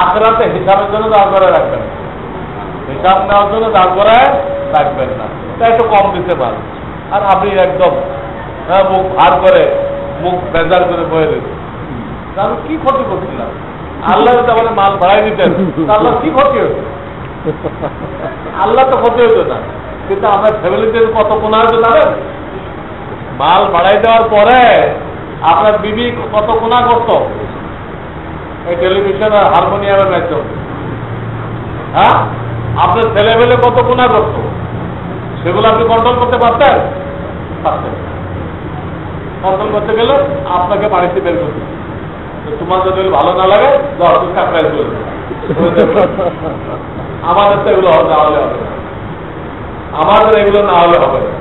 আখিরাতে হিসাবের জন্য দাঁড় করে রাখবেন, হিসাব নেওয়ার জন্য দাঁড় করায় রাখবেন না, তাই একটু কম দিতে পারেন। আর আপনি একদম মুখ ভার করে, মুখ বেজার করে বয়ে দিতেন, আমি কি ক্ষতি করছিলাম? আল্লাহ যদি আমাদের মাল বাড়াই দিতেন, আল্লাহ কি ক্ষতি হতো? আল্লাহ তো ক্ষতি হতো না, কিন্তু আমরা ফ্যামিলিতে কত কোনা হতো জানেন? মাল বাড়াই দেওয়ার পরে আপনার বিবি কত কোনা করত এই টেলিভিশন আর হারমোনিয়ামের মাধ্যমে। হ্যাঁ, আপনার ছেলেমেলে কত গুণা করতো, সেগুলো আপনি কন্ট্রোল করতে পারতেন? পারতেন। কন্ট্রোল করতে গেলে আপনাকে বাড়িতে বের করতে, তোমার যদি ভালো না লাগে কাপড়ায় চলে আমাদের তো এগুলো না হলে হবে না, আমাদের এগুলো না হলে হবে না।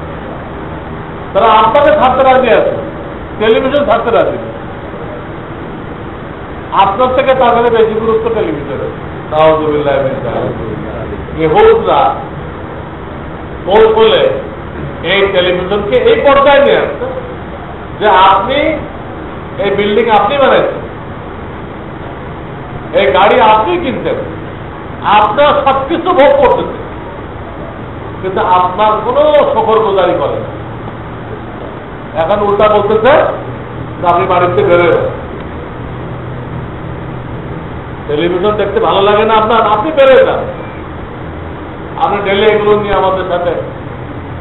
তারা আপনাকে ছাড়তে রাজি আছে, টেলিভিশন ছাড়তে রাজি, আপনার থেকে তাদের বেশি গুরুত্ব টেলিভিশনে। ইহুদরা গোল বলে এই টেলিভিশনকে এই পর্যায়ে নিয়ে আসছে যে আপনি এই বিল্ডিং আপনি বানাইছেন, এই গাড়ি আপনি কিনতেন, আপনার সবকিছু ভোগ করতেছেন, কিন্তু আপনার কোনো শুকরগুজারি করেন না। এখন উল্টা বলতেছে যে আপনি বাড়িতে বেরোবেন, টেলিভিশন দেখতে ভালো লাগে না আপনার, আপনি বেরোয় যান, আপনি ডেলি এগুলো নিয়ে আমাদের সাথে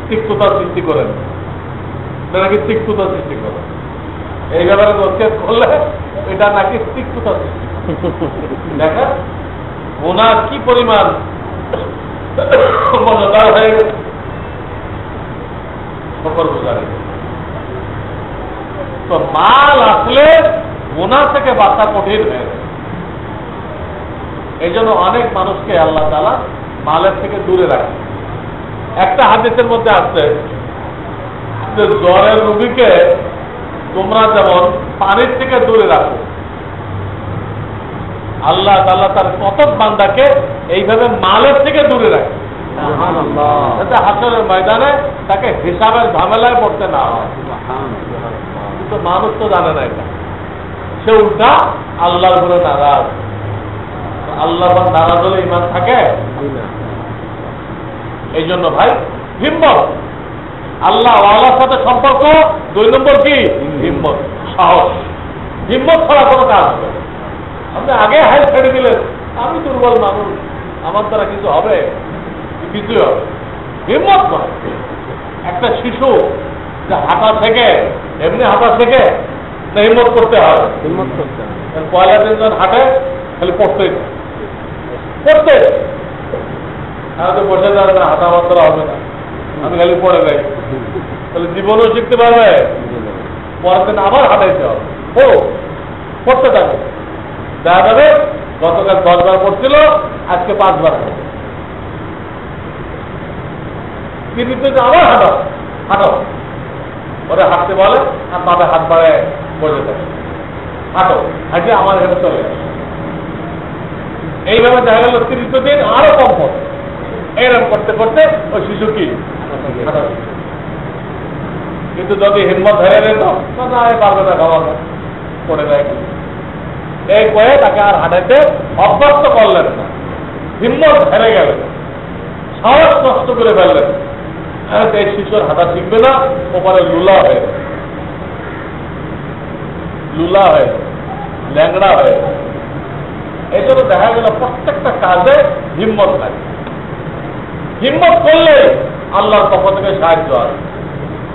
তিক্ততা সৃষ্টি করেন, নাকি তিক্ততা সৃষ্টি করেন। এই ব্যাপারে দোষের করলে এটা নাকি তিক্ততা সৃষ্টি দেখেন গুনাহ কি পরিমাণ মজাদার হয়ে গেছে। শুকরগুজারি তো মাল আসলে গুনাহ থেকে বাঁচা কঠিন হয়ে যায়। এই জন্য অনেক মানুষকে আল্লাহ তাআলা মালের থেকে দূরে রাখে। একটা হাদিসের মধ্যে আছে যে জ্বরের রোগীকে তোমরা যেমন পানির থেকে দূরে রাখো, আল্লাহ তাআলা তার কতক বান্দাকে এইভাবে মালের থেকে দূরে রাখে, যাতে হাসরের ময়দানে তাকে হিসাবের ঝামেলায় পড়তে না হয়। কিন্তু মানুষ তো জানে না এটা, সে উল্টা আল্লাহর উপরে নারাজ। আল্লাহ নারাজ হলে ইমান থাকে? এই জন্য ভাই হিম্মত, আল্লাহ ওয়ালার সাথে সম্পর্ক 2 নম্বর কি হিম্মত, সাহস। হিম্মত ছাড়া কোনো কাজ হবে। আপনি আগে হাই ছেড়ে দিলেন, আমি দুর্বল মানুষ, আমার দ্বারা কিছু হবে, কিছুই হবে। হিম্মত নয়। একটা শিশু যে হাঁটা থেকে এমনি হাঁটা থেকে না হিম্মত করতে হয়, হিম্মত করতে হয়। পয়লা দিন যখন হাঁটে খালি পড়তে পড়তে তো বসে যাবে না, হাঁটা আমার দ্বারা হবে না, আমি খালি পড়ে যাই, তাহলে জীবনও শিখতে পারবে, পরের দিন আবার হাঁটাইতে হবে। ও পড়তে থাকে, দেখা যাবে গতকাল 10 বার পড়ছিল, আজকে 5 বার পড়ছে। কিন্তু আবার হাঁটাও হাঁটাও, ওরা হাঁটতে বলে আর বাবা হাত বাড়ায় বসে থাকে, হাঁটো হাঁটে আমার এখানে চলে আসে। এইভাবে দেখা গেল 30 দিন আরো কম পড়ে। এরকম করতে করতে ওই শিশু কি কিন্তু যদি হিম্মত ধরে নিত পারবে না, খাওয়া পড়ে যায়। এই কয়ে তাকে আর হাঁটাইতে অভ্যস্ত করলেন না, হিম্মত হেরে গেলেন, সাহস নষ্ট করে ফেললেন। এই শিশুর হাঁটা শিখবে না, ওপারে লুলা হয়ে লুলা হয়ে ল্যাংড়া হয়ে। এই জন্য দেখা গেল প্রত্যেকটা কাজে হিম্মত লাগে। হিম্মত করলে আল্লাহর পক্ষ থেকে সাহায্য আসে।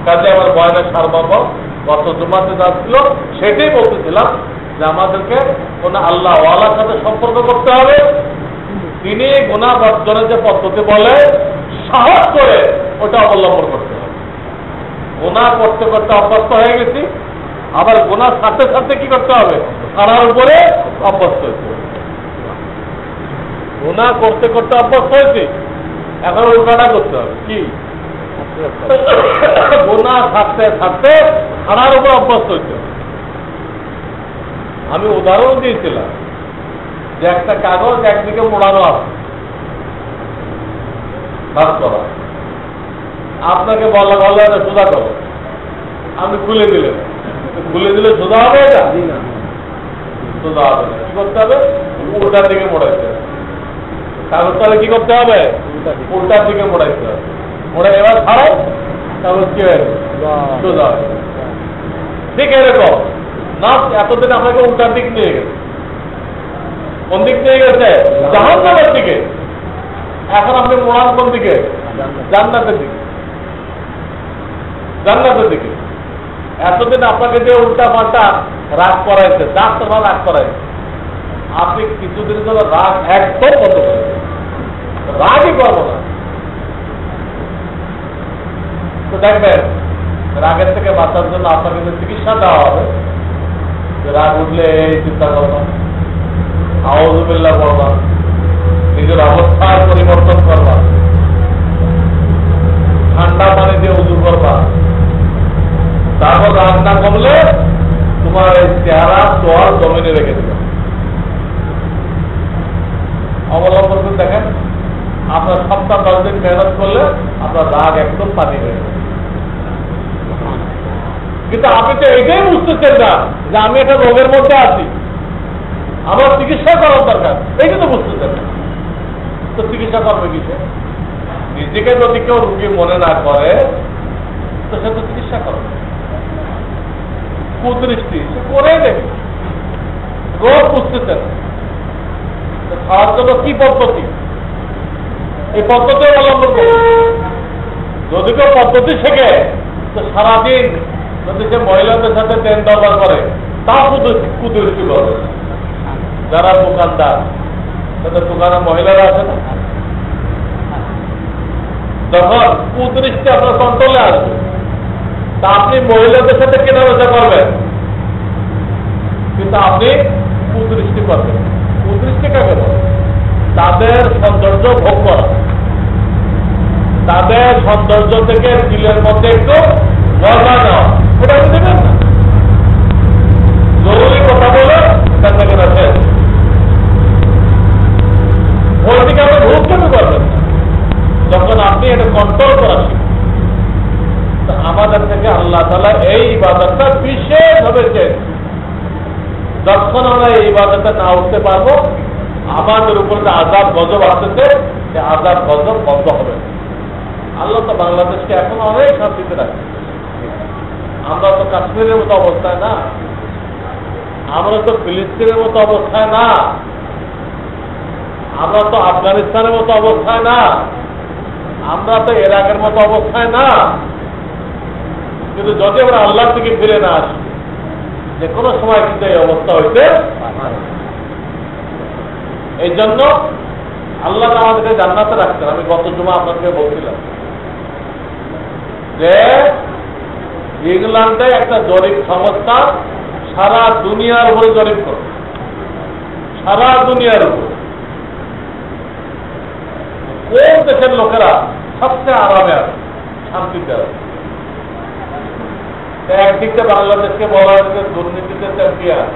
কাজে আমার বয়ানের সারমর্ম গত জুমাতে যাচ্ছিল, সেটাই বলতেছিলাম যে আমাদেরকে কোন আল্লাহ ওয়ালার সাথে সম্পর্ক করতে হবে। তিনি গুনাহ বর্জনের যে পদ্ধতি বলে সাহস করে ওটা অবলম্বন করতে হবে। গুনাহ করতে করতে অভ্যস্ত হয়ে গেছি, আবার গুনাহ সাথে সাথে কি করতে হবে, ছাড়ার উপরে অভ্যস্ত হয়েছে। গুনাহ করতে করতে অভ্যস্ত হয়েছি, এখন উল্টাটা করতে হবে কি, গুনাহ থাকতে থাকতে ছাড়ার উপর অভ্যস্ত হইতে হবে। আমি উদাহরণ দিয়েছিলাম যে একটা কাগজ একদিকে মোড়ানো আছে ভাগ করা, আপনাকে বলা বলে সোজা করো, আপনি খুলে দিলেন, খুলে দিলে সোজা হবে? এটা সোজা হবে না। কি করতে হবে? উল্টার দিকে মোড়াইতে হবে। কাগজ তাহলে কি করতে হবে? উল্টার দিকে মোড়াইতে হবে। মোড়ে এবার ছাড়াও কাগজ কি হয়ে সোজা হবে। ঠিক এরকম না, এতদিন আপনাকে উল্টার দিক নিয়ে গেছে। কোন দিক নিয়ে গেছে? জাহান্নামের দিকে। এখন আপনি মোড়ান কোন দিকে? জান্নাতের দিকে। জান্নাতের দিকে। এতদিন আপনাকে যে উল্টা পাল্টা রাগ করাইছে, ডাক্তার রাগ করাইছে, আপনি কিছুদিন ধরে রাগ একদম বন্ধ করেন। রাগই করবো না। তো দেখবেন রাগের থেকে বাঁচার জন্য আপনাকে যে চিকিৎসা দেওয়া হবে, রাগ উঠলে এই চিন্তা করবা, আউযুবিল্লাহ করবা, নিজের অবস্থার পরিবর্তন করবা, ঠান্ডা পানি দিয়ে উজু করবা, তারপর রাগ না কমলে তোমার এই চেহারা তোয়াল জমিনে রেখে দেবে। অবলম্বন করে দেখেন, আপনার সপ্তাহ 10 দিন মেহনত করলে আপনার রাগ একদম পানি হয়ে যাবে। কিন্তু আপনি তো এটাই বুঝতেছেন না যে আমি একটা রোগের মধ্যে আছি, আমার চিকিৎসা করার দরকার, এইটা তো বুঝতেছেন না। তো চিকিৎসা করবে কিসে? নিজেকে যদি কেউ রুগী মনে না করে তো সে তো চিকিৎসা করবে। কুদৃষ্টি সে করে দেবে, রোগ বুঝতেছেন। খাওয়ার জন্য কি পদ্ধতি, এই পদ্ধতি অবলম্বন করবে। যদি কেউ পদ্ধতি শেখে তো সারাদিন যদি সে মহিলাদের সাথে দেন দরবার করে তাও কুদৃষ্টি করবে। যারা দোকানদার তাদের দোকানে মহিলারা আছে না, যখন কুদৃষ্টি আপনার কন্ট্রোলে আসবে তা আপনি মহিলাদের সাথে কেনা বেচা করবেন, কিন্তু আপনি কুদৃষ্টি করবেন। কুদৃষ্টি কাকে বলে? তাদের সৌন্দর্য ভোগ করা, তাদের সৌন্দর্য থেকে দিলের মধ্যে একটু মজা নেওয়া, ওটা আপনি দেবেন না। জরুরি কথা বলে এখান থেকে রাখেন, ওই দিকে আপনি ভূক্ষেপে করবেন না। যখন আপনি এটা কন্ট্রোল করা শিখবেন, আমাদের থেকে আল্লাহ তাআলা এই ইবাদতটা বিশেষভাবে চেয়ে। যখন আমরা এই ইবাদতে না উঠতে পারবো, আমাদের উপর যে আযাব গজব আসতেছে সে আযাব গজব বন্ধ হবে। আল্লাহ তো বাংলাদেশকে এখন অনেক শান্তিতে রাখে। আমরা তো কাশ্মীরের মতো অবস্থায় না, আমরা তো ফিলিস্তিনের মতো অবস্থায় না, আমরা তো আফগানিস্তানের মতো অবস্থায় না, আমরা তো ইরাকের মতো অবস্থায় না। কিন্তু যদি আমরা আল্লাহর দিকে ফিরে না আসি, যে কোনো সময় কিন্তু এই অবস্থা হইতে পারে। এই জন্য আল্লাহ আমাদেরকে জান্নাতে রাখতেন। আমি গত জুমা আপনাকে বলছিলাম যে ইংল্যান্ডে একটা জরিপ সংস্থা সারা দুনিয়ার উপরে জরিপ করে, সারা দুনিয়ার উপরে কোন দেশের লোকেরা সবচেয়ে আরামে আছে, শান্তিতে আছে। একদিকে বাংলাদেশকে বলা হয়েছে দুর্নীতিতে চ্যাম্পিয়ন,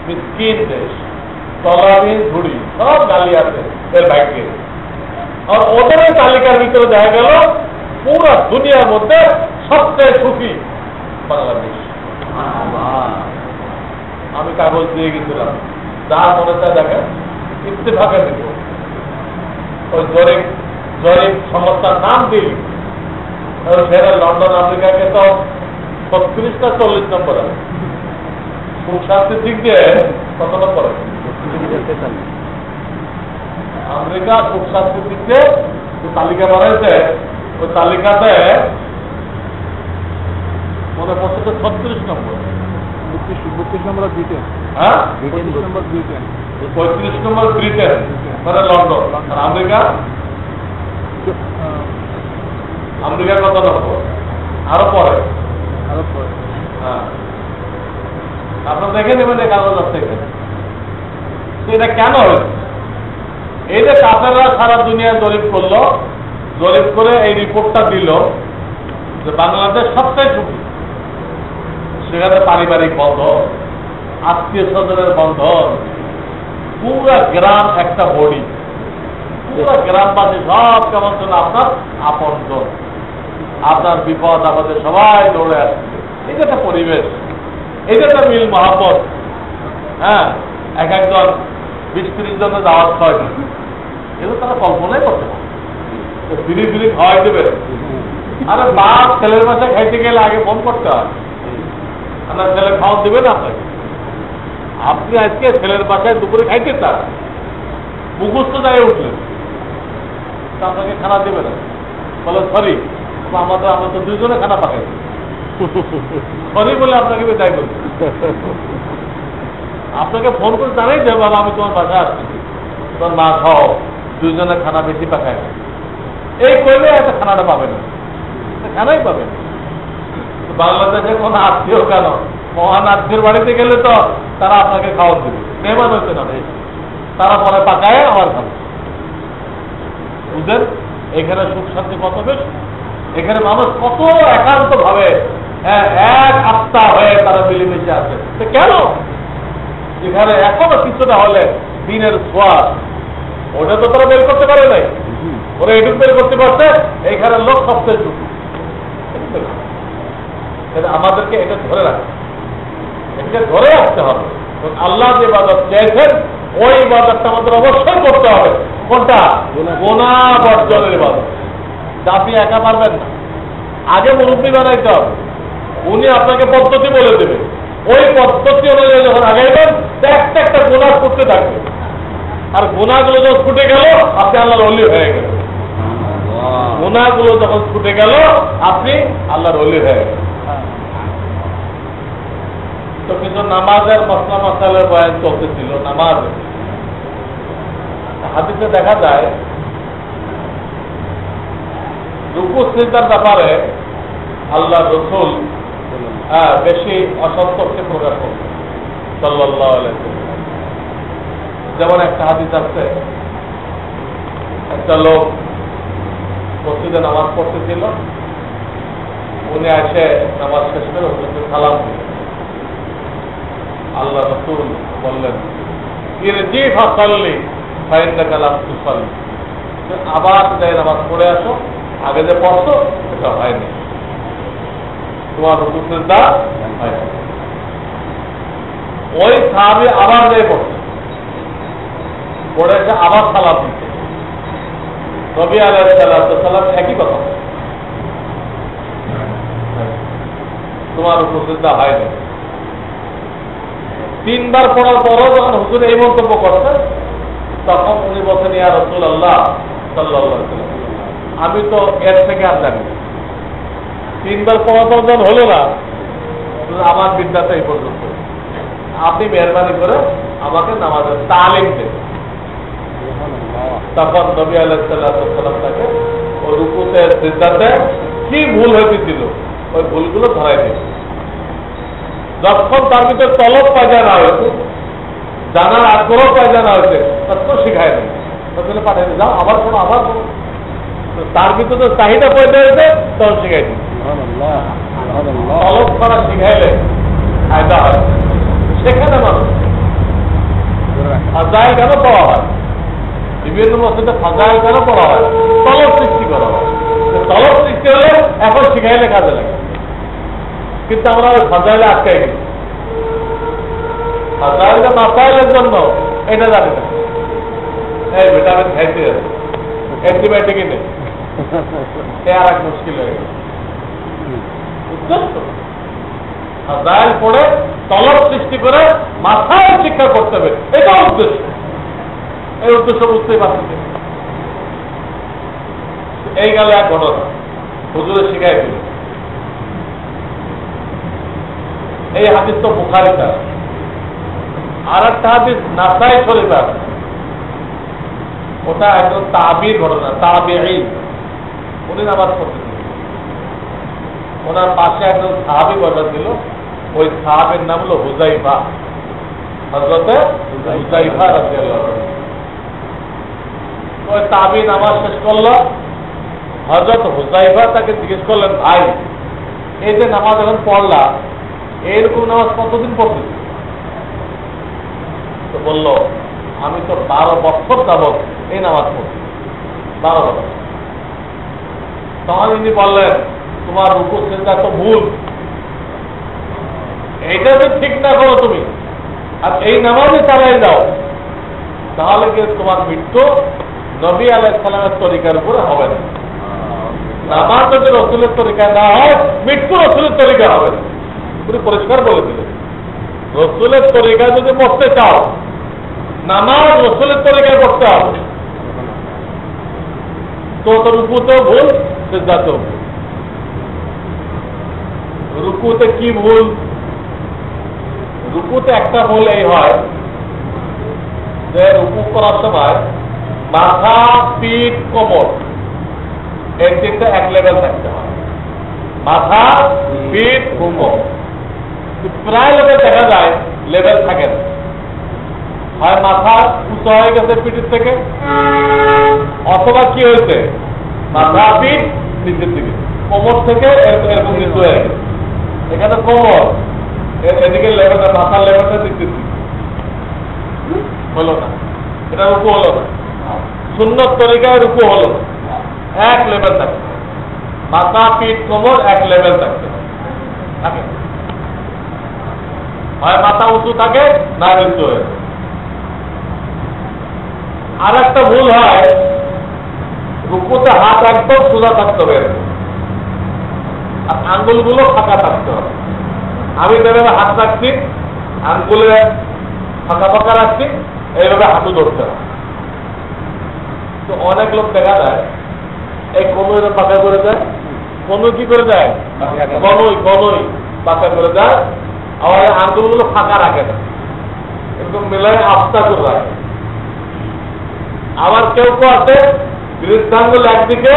মিসকিন দেশ, তলাবিহীন ঝুড়ি, সব গালি আছে এর ভাগ্যে। আর ওদের তালিকার ভিতরে দেখা গেল পুরো দুনিয়ার মধ্যে সবচেয়ে সুখী বাংলাদেশ। আমি কাগজ দিয়ে গেছিলাম, যা মনে চায় দেখেন, ইত্তেফাকে দিব। ওই জরিপ সংস্থার নাম দিই, সেটা লন্ডন আমেরিকাকে তো 36 না 40 নম্বর আছে। সুশান্তির দিক দিয়ে কত নম্বর আছে? আমেরিকা সুশান্তির দিক দিয়ে তালিকা বানাইছে, ওই তালিকাতে মনে পড়ছে তো 36 নম্বর। 32 নম্বর ব্রিটেন, হ্যাঁ 35 নম্বর ব্রিটেন, 35 নম্বর ব্রিটেন, মানে লন্ডন। আর আমেরিকা, আমেরিকা কত নম্বর? আরো পরে। হ্যাঁ, আপনার দেখে নেবেন এই কাগজ আছে এখানে। এটা কেন হয়েছে? এই যে কাফেররা সারা দুনিয়া জরিপ করলো, জরিপ করে এই রিপোর্টটা দিল যে বাংলাদেশ সবচেয়ে সুখী। সেখানে পারিবারিক বন্ধন, আত্মীয় স্বজনের বন্ধন, পুরা গ্রাম একটা বডি, পুরা গ্রামবাসী সব কেমন যেন আপনার আপনজন, আপনার বিপদ আপদে সবাই দৌড়ে আসছে। এটা একটা পরিবেশ, এটা একটা মিল মহাব্বত। হ্যাঁ, এক একজন 20-30 জনের দাওয়াত খাওয়াই, এগুলো তারা কল্পনাই করতে পারে। ফিরি ফিরি খাওয়াই দেবে। আরে বাপ ছেলের বাসায় খাইতে গেলে আগে ফোন করতে হয়, আপনার ছেলে খাওয়া দেবে না আপনাকে। আপনি আজকে ছেলের বাসায় দুপুরে খাইতে চান, মুখস্থ জায়গায় উঠলেন, তা আপনাকে খানা দেবে না। বলে সরি, আমরা তো 2 জনে খানা পাকাই, সরি বলে আপনাকে বিদায় করবো। আপনাকে ফোন করে জানাই যে বাবা আমি তোমার বাসায় আসছি, তোমার মা খাও, দুইজনে খানা বেশি পাকায়, এই করলে একটা খানাটা পাবে না, খানাই পাবে না। বাংলাদেশে কোন আত্মীয় কেন, মহান আত্মীয় বাড়িতে গেলে তো তারা আপনাকে খাওয়া দেবে, মেহমান হচ্ছে না, তারা পরে পাকায় আবার খাবে। বুঝলেন এখানে সুখ শান্তি কত বেশ, এখানে মানুষ কত একান্ত ভাবে এক আত্মা হয়ে তারা মিলেমিশে আছে। কেন এখানে এখনো কিছুটা হলে দিনের সোয়াদ ওটা তো তারা বের করতে পারে নাই, ওরা এটুকু বের করতে পারছে, এইখানে লোক সবচেয়ে টুকু। আমাদেরকে এটা ধরে রাখতে, এটাকে ধরে রাখতে হবে। আল্লাহ যে ইবাদত চাইছেন ওই ইবাদতটা আমাদের অবশ্যই করতে হবে। কোনটা? গোনা বর্জনের ইবাদত। আপনি একা পারবেন না, আগে মুরব্বী বানাইতে হবে, উনি আপনাকে পদ্ধতি বলে দেবে, ওই পদ্ধতি অনুযায়ী যখন আগাইবেন একটা একটা গোনা করতে থাকবে, আর গোনাগুলো যখন ছুটে গেল আপনি আল্লাহর ওলি হয়ে গেলেন। গোনাগুলো যখন ছুটে গেল আপনি আল্লাহর ওলি হয়ে গেলেন। তো কিন্তু নামাজের মশলা মশালের বয়ান চলতেছিল, নামাজ হাদিসে দেখা যায় রুকু সিজদার ব্যাপারে আল্লাহ রসুল বেশি অসন্তোষকে প্রকাশ করছে সাল্লাল্লাহু আলাইহি ওয়াসাল্লাম। যেমন একটা হাদিস আছে, একটা লোক মসজিদে নামাজ পড়তেছিল, উনি এসে নামাজ শেষ করে হুজুরকে সালাম দিলেন। আল্লাহ রাসূল বললেন ইরজি ফাসাল্লি ফাইন্নাকা লাম তুসাল্লি, আবার যাই নামাজ পড়ে আসো, আগে যে পড়তো এটা হয়নি, তোমার রুকু সিজদা হয়নি। ওই সাহাবী আবার যাই পড়ছে, পড়ে এসে আবার সালাম দিচ্ছে, নবী আলাইহিস সালাম একই কথা, তোমার রুকু সিজদা হয়নি। তিনবার পড়ার পরও যখন হুজুর এই মন্তব্য করছেন তখন উনি বলছেন ইয়া রাসূলুল্লাহ সাল্লাল্লাহু আলাইহি ওয়াসাল্লাম, আমি তো এর থেকে আর জানি না, তিনবার পড়া তো যখন হলো না, আমার বিদ্যাটা এই পর্যন্ত, আপনি মেহরবানি করে আমাকে নামাজের তালিম দেন। তখন নবী আলাইহিস সালাম তাকে ওই রুকুতে সিজদাতে কি ভুল হয়েছিল ওই ভুলগুলো ধরাই দিন। যখন তার ভিতরে তলব পায়জা না হয়েছে, জানার আগ্রহ পায়জা না হয়েছে, তখন শিখায় নেই, তখন পাঠিয়ে যাও আবার কোনো আবার কোনো, তার ভিতরে চাহিদা পয়দা হয়েছে তখন শিখাই দিন। তলব করা শিখাইলে ফায়দা হয়। সেখানে মানুষ ফাজাইল কেন পড়া হয়, বিভিন্ন মসজিদে ফাজাইল কেন পড়া হয়, তলব সৃষ্টি করা হয়। তলব সৃষ্টি হলে এখন শিখাইলে কাজে লাগে, কিন্তু আমরা ওই ফাজাইলে আটকাই গেছি। ফাজাইলটা মাসাইলের জন্য এটা জানি না, এই ভিটামিন খাইতে অ্যান্টিবায়োটিকই নেই, এ আর এক মুশকিল হয়ে গেছে। ফাজাইল পড়ে তলব সৃষ্টি করে মাথায় শিক্ষা করতে হবে, এটা উদ্দেশ্য। এই উদ্দেশ্য বুঝতেই পারছি। এই গেল এক ঘটনা, হুজুরে শিখাই দিল। এই হাদিস তো বুখারীতে, আর একটা হাদিস নাসাই শরীফে আছে, ওটা একজন তাবির ঘটনা, তাবিঈ, উনি নামাজ পড়তেছিলেন, ওনার পাশে একজন সাহাবী বসা ছিল, ওই সাহাবের নাম হলো হুযাইফা, হযরতে হুযাইফা রাদিয়াল্লাহু আনহু। ওই তাবি নামাজ শেষ করলো, হযরত হুযাইফা তাকে জিজ্ঞেস করলেন, ভাই এই যে নামাজ এখন পড়লা, এরকম নামাজ কতদিন পড়তেছি? তো বলল, আমি তো 12 বছর যাবত এই নামাজ পড়ছি, 12 বছর। তখন তিনি বললেন, তোমার রুকু সিজদা তো ভুল, এইটা যদি ঠিক না করো তুমি আর এই নামাজে চালাই যাও, তাহলে কি তোমার মৃত্যু নবী আলাইহিস সালামের তরিকার উপরে হবে না। নামাজ যদি রসুলের তরিকায় না হয়, মৃত্যু রসুলের তরিকা হবে না। পুরো পরিষ্কার বলে দিলেন, রসুলের তরিকায় যদি পড়তে চাও, নামাজ রসুলের তরিকায় পড়তে হবে, তো রুকুতেও ভুল, সিজদাতেও ভুল। রুকুতে কি ভুল? রুকুতে একটা ভুল এই হয় যে রুকু করার সময় মাথা, পিঠ, কোমর, এই তিনটা এক লেভেল থাকতে হয়। মাথা, পিঠ, কোমর। প্রায় লোকের দেখা যায় লেভেল থাকে না, হয় মাথা উঁচু হয়ে গেছে পিঠের থেকে, অথবা কি হয়েছে মাথা পিঠ নিচের দিকে, কোমর থেকে এরকম নিচু হয়ে গেছে। এখানে কোমর, এদিকে লেভেলটা, মাথার লেভেলটা নিচের দিকে হলো না, এটা রুকু হলো না। সুন্নত তরিকায় রুকু হলো না, এক লেভেল থাকবে। মাথা, পিঠ, কোমর এক লেভেল থাকবে, থাকে হয় মাথা উঁচু থাকে না নিচু হয়ে। আর একটা ভুল হয়, রুকুতে হাত একদম সোজা থাকতে হবে আর আঙ্গুলগুলো ফাঁকা থাকতে হবে। আমি যেভাবে হাত রাখছি, আঙ্গুলে ফাঁকা ফাঁকা রাখছি, এইভাবে হাঁটু ধরতে হবে। তো অনেক লোক দেখা যায় এই কনুই পাকা করে দেয়, কনুই কি করে দেয়, কনুই পাকা করে দেয়, আবার আঙ্গুলগুলো ফাঁকা রাখে না, এরকম মেলায় আস্থা করে রাখে। আবার কেউ কেউ আছে বৃদ্ধাঙ্গুল একদিকে,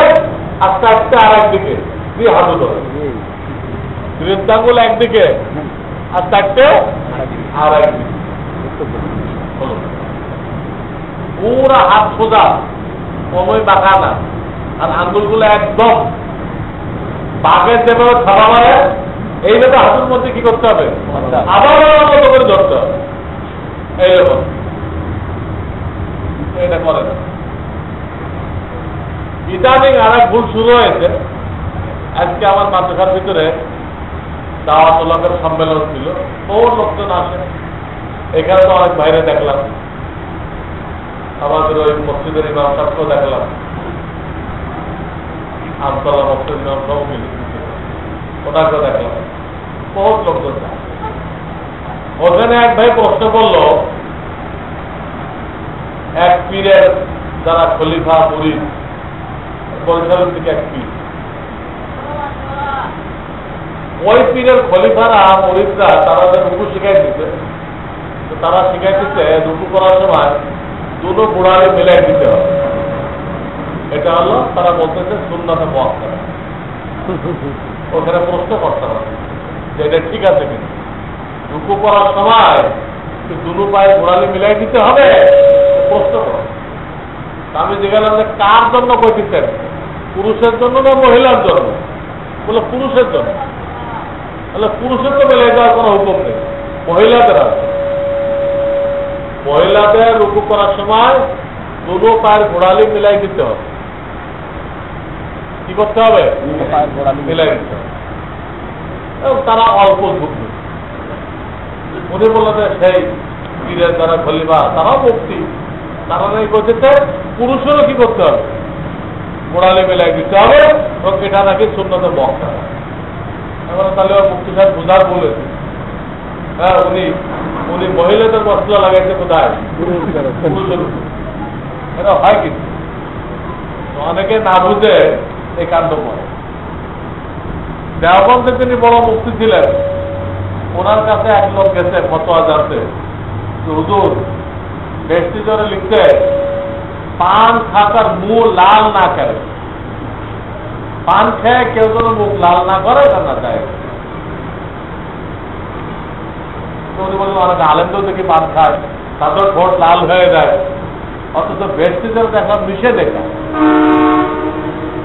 আস্তে আস্তে আর একদিকে দিয়ে হাঁটু ধরে, বৃদ্ধাঙ্গুল একদিকে, আস্তে আস্তে আর একদিকে, পুরা হাত সোজা, কনুই বাঁকা না, আর আঙ্গুলগুলো একদম বাঘের যেভাবে থাবা মারে এইভাবে হাঁটুর মধ্যে কি করতে হবে, আবার মতো করে ধরতে হবে। এইরকম এটা করে না। ইদানিং আর এক ভুল শুরু হয়েছে। আজকে আমার মাদ্রাসার ভিতরে দাওয়াত উলামার সম্মেলন ছিল, বহু লোকজন আসে, এখানে তো অনেক বাইরে দেখলাম, আমাদের ওই মসজিদের ইমাম সাহেবকেও দেখলাম, আমতলা মসজিদ ইমাম সাহেব মিলে ওনাকেও দেখলাম, বহুত লোকজন। ওখানে এক ভাই প্রশ্ন করলো, এক পীরের যারা খলিফা মুরিদ, বরিশালের দিকে এক পীর, ওই পীরের খলিফারা মুরিদরা তারা রুকু শিখাই দিতে, তারা শিখাই দিতে রুকু করার সময় দুটো বুড়ারে মিলাই দিতে হবে। এটা হলো তারা বলতেছে সুন্নাতে মুআক্কাদা। ওখানে প্রশ্ন করতে হবে যে এটা ঠিক আছে কিনা, রুকু করার সময় দুটো পায়ে গোড়ালি মিলাই দিতে হবে, প্রশ্ন করো। আমি জিজ্ঞাসা যে কার জন্য কইতেছেন, পুরুষের জন্য না মহিলার জন্য? বলে পুরুষের জন্য। তাহলে পুরুষের তো মিলাই দেওয়ার কোনো হুকুম নেই, মহিলাদের আছে। মহিলাদের রুকু করার সময় দুটো পায়ের গোড়ালি মিলাই দিতে হবে। কি করতে হবে? মিলাই দিতে হবে। তারা অল্প ঝুঁকবে। উনি বললেন যে সেই পীরের যারা খলিফা তারাও মুক্তি, তারা নেই করতে পুরুষেরও কি করতে হবে, গোড়ালি মিলাই দিতে হবে, এবং এটা নাকি সুন্নতে মুআক্কাদা। এখন তাহলে মুক্তি সাহেব বুঝার বলেছে, হ্যাঁ উনি মহিলাদের মশলা লাগাইছে কোথায়, পুরুষের উপর। এটা হয় কিন্তু অনেকে না বুঝে এই কাণ্ড করে। দেওবন্দে তিনি বড় মুক্তি ছিলেন, ওনার কাছে এক লোক গেছে ফতোয়া জানতে, হুজুর বেশি জোরে লিখতে পান খাতার মুখ লাল না করে, পান খেয়ে কেউ যেন মুখ লাল না করে না যায়। উনি বললেন অনেক আলেমদের দেখি পান খায়, তাদের ঠোঁট লাল হয়ে যায়, অথচ বেশি জোরে দেখা মিশে দেখা।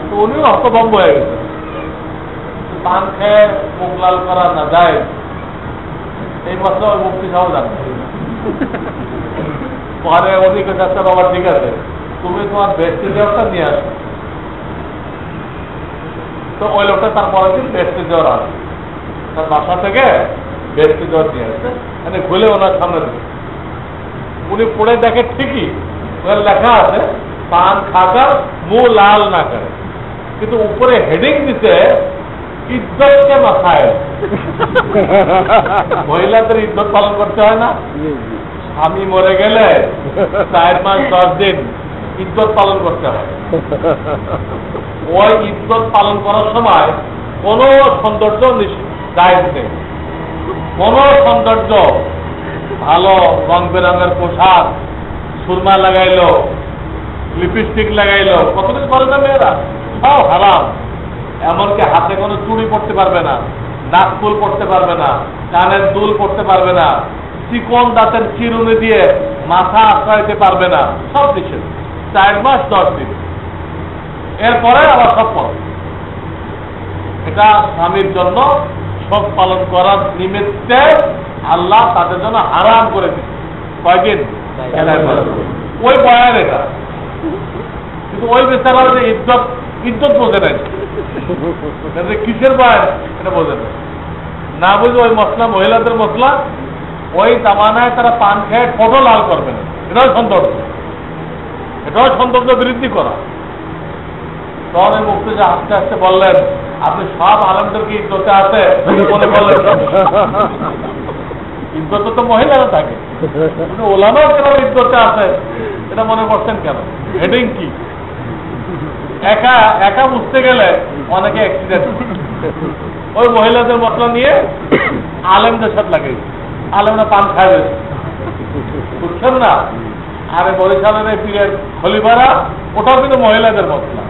তো উনিও হতভম্ব হয়ে গেছে, পান খেয়ে মুখ লাল করা না যায়, এই মশলা ওই মুক্তি সহ জানবে। পরে উনি কাছে বাবা ঠিক আছে, তুমি তোমার বেস্টি দেওয়াটা নিয়ে আসো। তো ওই লোকটা তার পরের দিন বেস্টি দেওয়ার আসে, তার বাসা থেকে বেস্টি দেওয়ার নিয়ে আসছে, মানে খুলে ওনার সামনে দিচ্ছে। উনি পড়ে দেখে ঠিকই ওখানে লেখা আছে পান খাকার মুখ লাল না করে, কিন্তু উপরে হেডিং দিতে ইজ্জতকে মাথায়। মহিলাদের ইজ্জত পালন করতে হয় না? স্বামী মরে গেলে 4 মাস 10 দিন ইজ্জত পালন করতে হয়। ওই ইজ্জত পালন করার সময় কোন সৌন্দর্য জায়েজ নেই, কোন সৌন্দর্য, ভালো রং বেরঙের পোশাক, সুরমা লাগাইলো, লিপস্টিক লাগাইলো, কত কিছু করে না মেয়েরা, সব হারাম। এমনকি হাতে কোনো চুড়ি পড়তে পারবে না, নাক ফুল পড়তে পারবে না, কানের দুল পড়তে পারবে না, চিকন দাঁতের চিরুনি দিয়ে মাথা আশ্রয়তে পারবে না, সব নিষেধ। 4 মাস 10 দিন, এরপরে আবার সব পড়ে। এটা স্বামীর জন্য শোক পালন করার নিমিত্তে আল্লাহ তাদের জন্য হারাম করে দিচ্ছে। কয়দিন? ওই বয়ান এটা, কিন্তু ওই বেচারা যে ইজ্জত বোঝে নাই, কিসের বয়ান এটা বোঝে না, না বুঝে ওই মশলা, মহিলাদের মশলা, ওই জামানায় তারা পান খেয়ে ফটো লাল করবে না, এটাও সৌন্দর্য, এটাও সৌন্দর্য বৃদ্ধি করা। তখন মুক্তি যে আস্তে আস্তে বললেন, আপনি সব আলমদেরকে ইজ্জতে আছে মনে করলেন, ইজ্জতে তো মহিলারা থাকে, কিন্তু ওলামাও কেন ইজ্জতে আছে এটা মনে করছেন কেন? হেডিং কি? একা একা বুঝতে গেলে অনেকে অ্যাক্সিডেন্ট, ওই মহিলাদের মশলা নিয়ে আলেমদের সাথে লাগে, আলেমরা পান খাবে, বুঝছেন না? আরে বরিশালের এই পীরের খলিফারা, ওটাও কিন্তু মহিলাদের মশলা।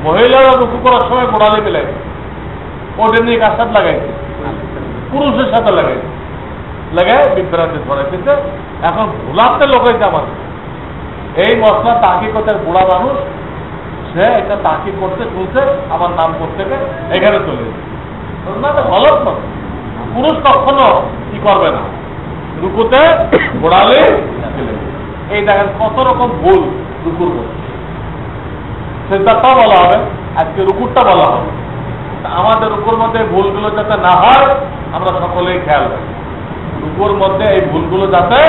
মহিলারা রুকু করার সময় গোড়ালি মিলে ওদের নিয়ে কার সাথে লাগাইছে, পুরুষের সাথে লাগাইছে, লাগাই বিভ্রান্তি ধরাইছে। এখন ভুলাতে লোক হয়েছে আমার এই মশলা তাকি করতে, বুড়া মানুষ সে এটা তাকি করতে শুনছে, আমার নাম করতে এখানে চলে যাচ্ছে, গলত নয়। পুরুষ কখনো কি করবে না, রুকুতে গোড়ালি। এই দেখেন কত রকম ভুল রুকুর মধ্যে, সেটাও বলা হবে, আজকে রুকুরটা বলা হবে। আমাদের রুকুর মধ্যে ভুলগুলো যাতে না হয় আমরা সকলেই খেয়াল রাখি, রুকুর মধ্যে এই ভুলগুলো যাতে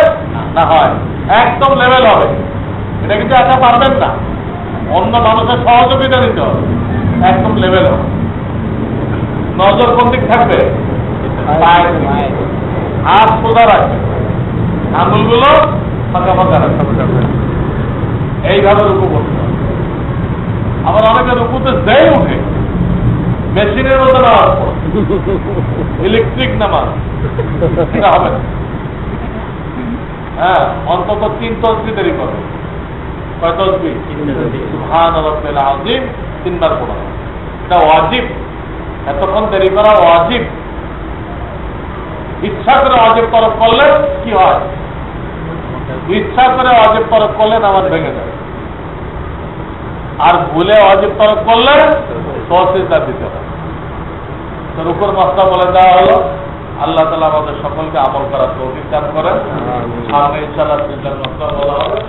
না হয়, একদম লেভেল হবে। এটা কিন্তু একা পারবেন না, অন্য মানুষের সহযোগিতা নিতে হবে, একদম লেভেল হবে। নজর কোন দিক থাকবে? হাত সোজা রাখবে, আঙুলগুলো ফাঁকা ফাঁকা রাখবে, এইভাবে রুকু করতে হবে। আবার অনেকে রুকুতে দেয় উঠে মেশিনের মতো নামাজ পড়ে, ইলেকট্রিক নামাজ, এটা হবে না। হ্যাঁ, অন্তত 3 তসবিহ দেরি করবে। কয় তসবিহ? সুবহান রাব্বিল আযীম 3 বার পড়া, এটা ওয়াজিব। এতক্ষণ দেরি করা ওয়াজিব। ইচ্ছা করে ওয়াজিব তরক করলে কি হয়? ইচ্ছা করে ওয়াজিব তরক করলে নামাজ ভেঙে যায়, আর ভুলে ওয়াজিব তরক করলে তসবিহ দিতে হয়। তো রুকুর মাসলা বলে দেওয়া হলো। আল্লাহ তাআলা আমাদের সকলকে আমল করার তৌফিক দান করেন। সামনে ইনশাআল্লাহ সিজদার মাসলা বলা হবে।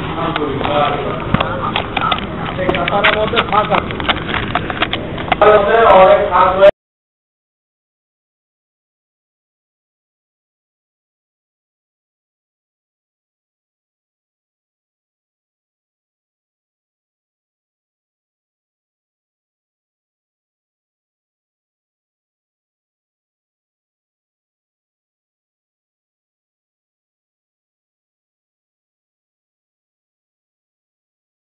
আলহামদুলিল্লাহ, এই কাতারের মধ্যে ফাঁক আছে, অনেক ফাঁক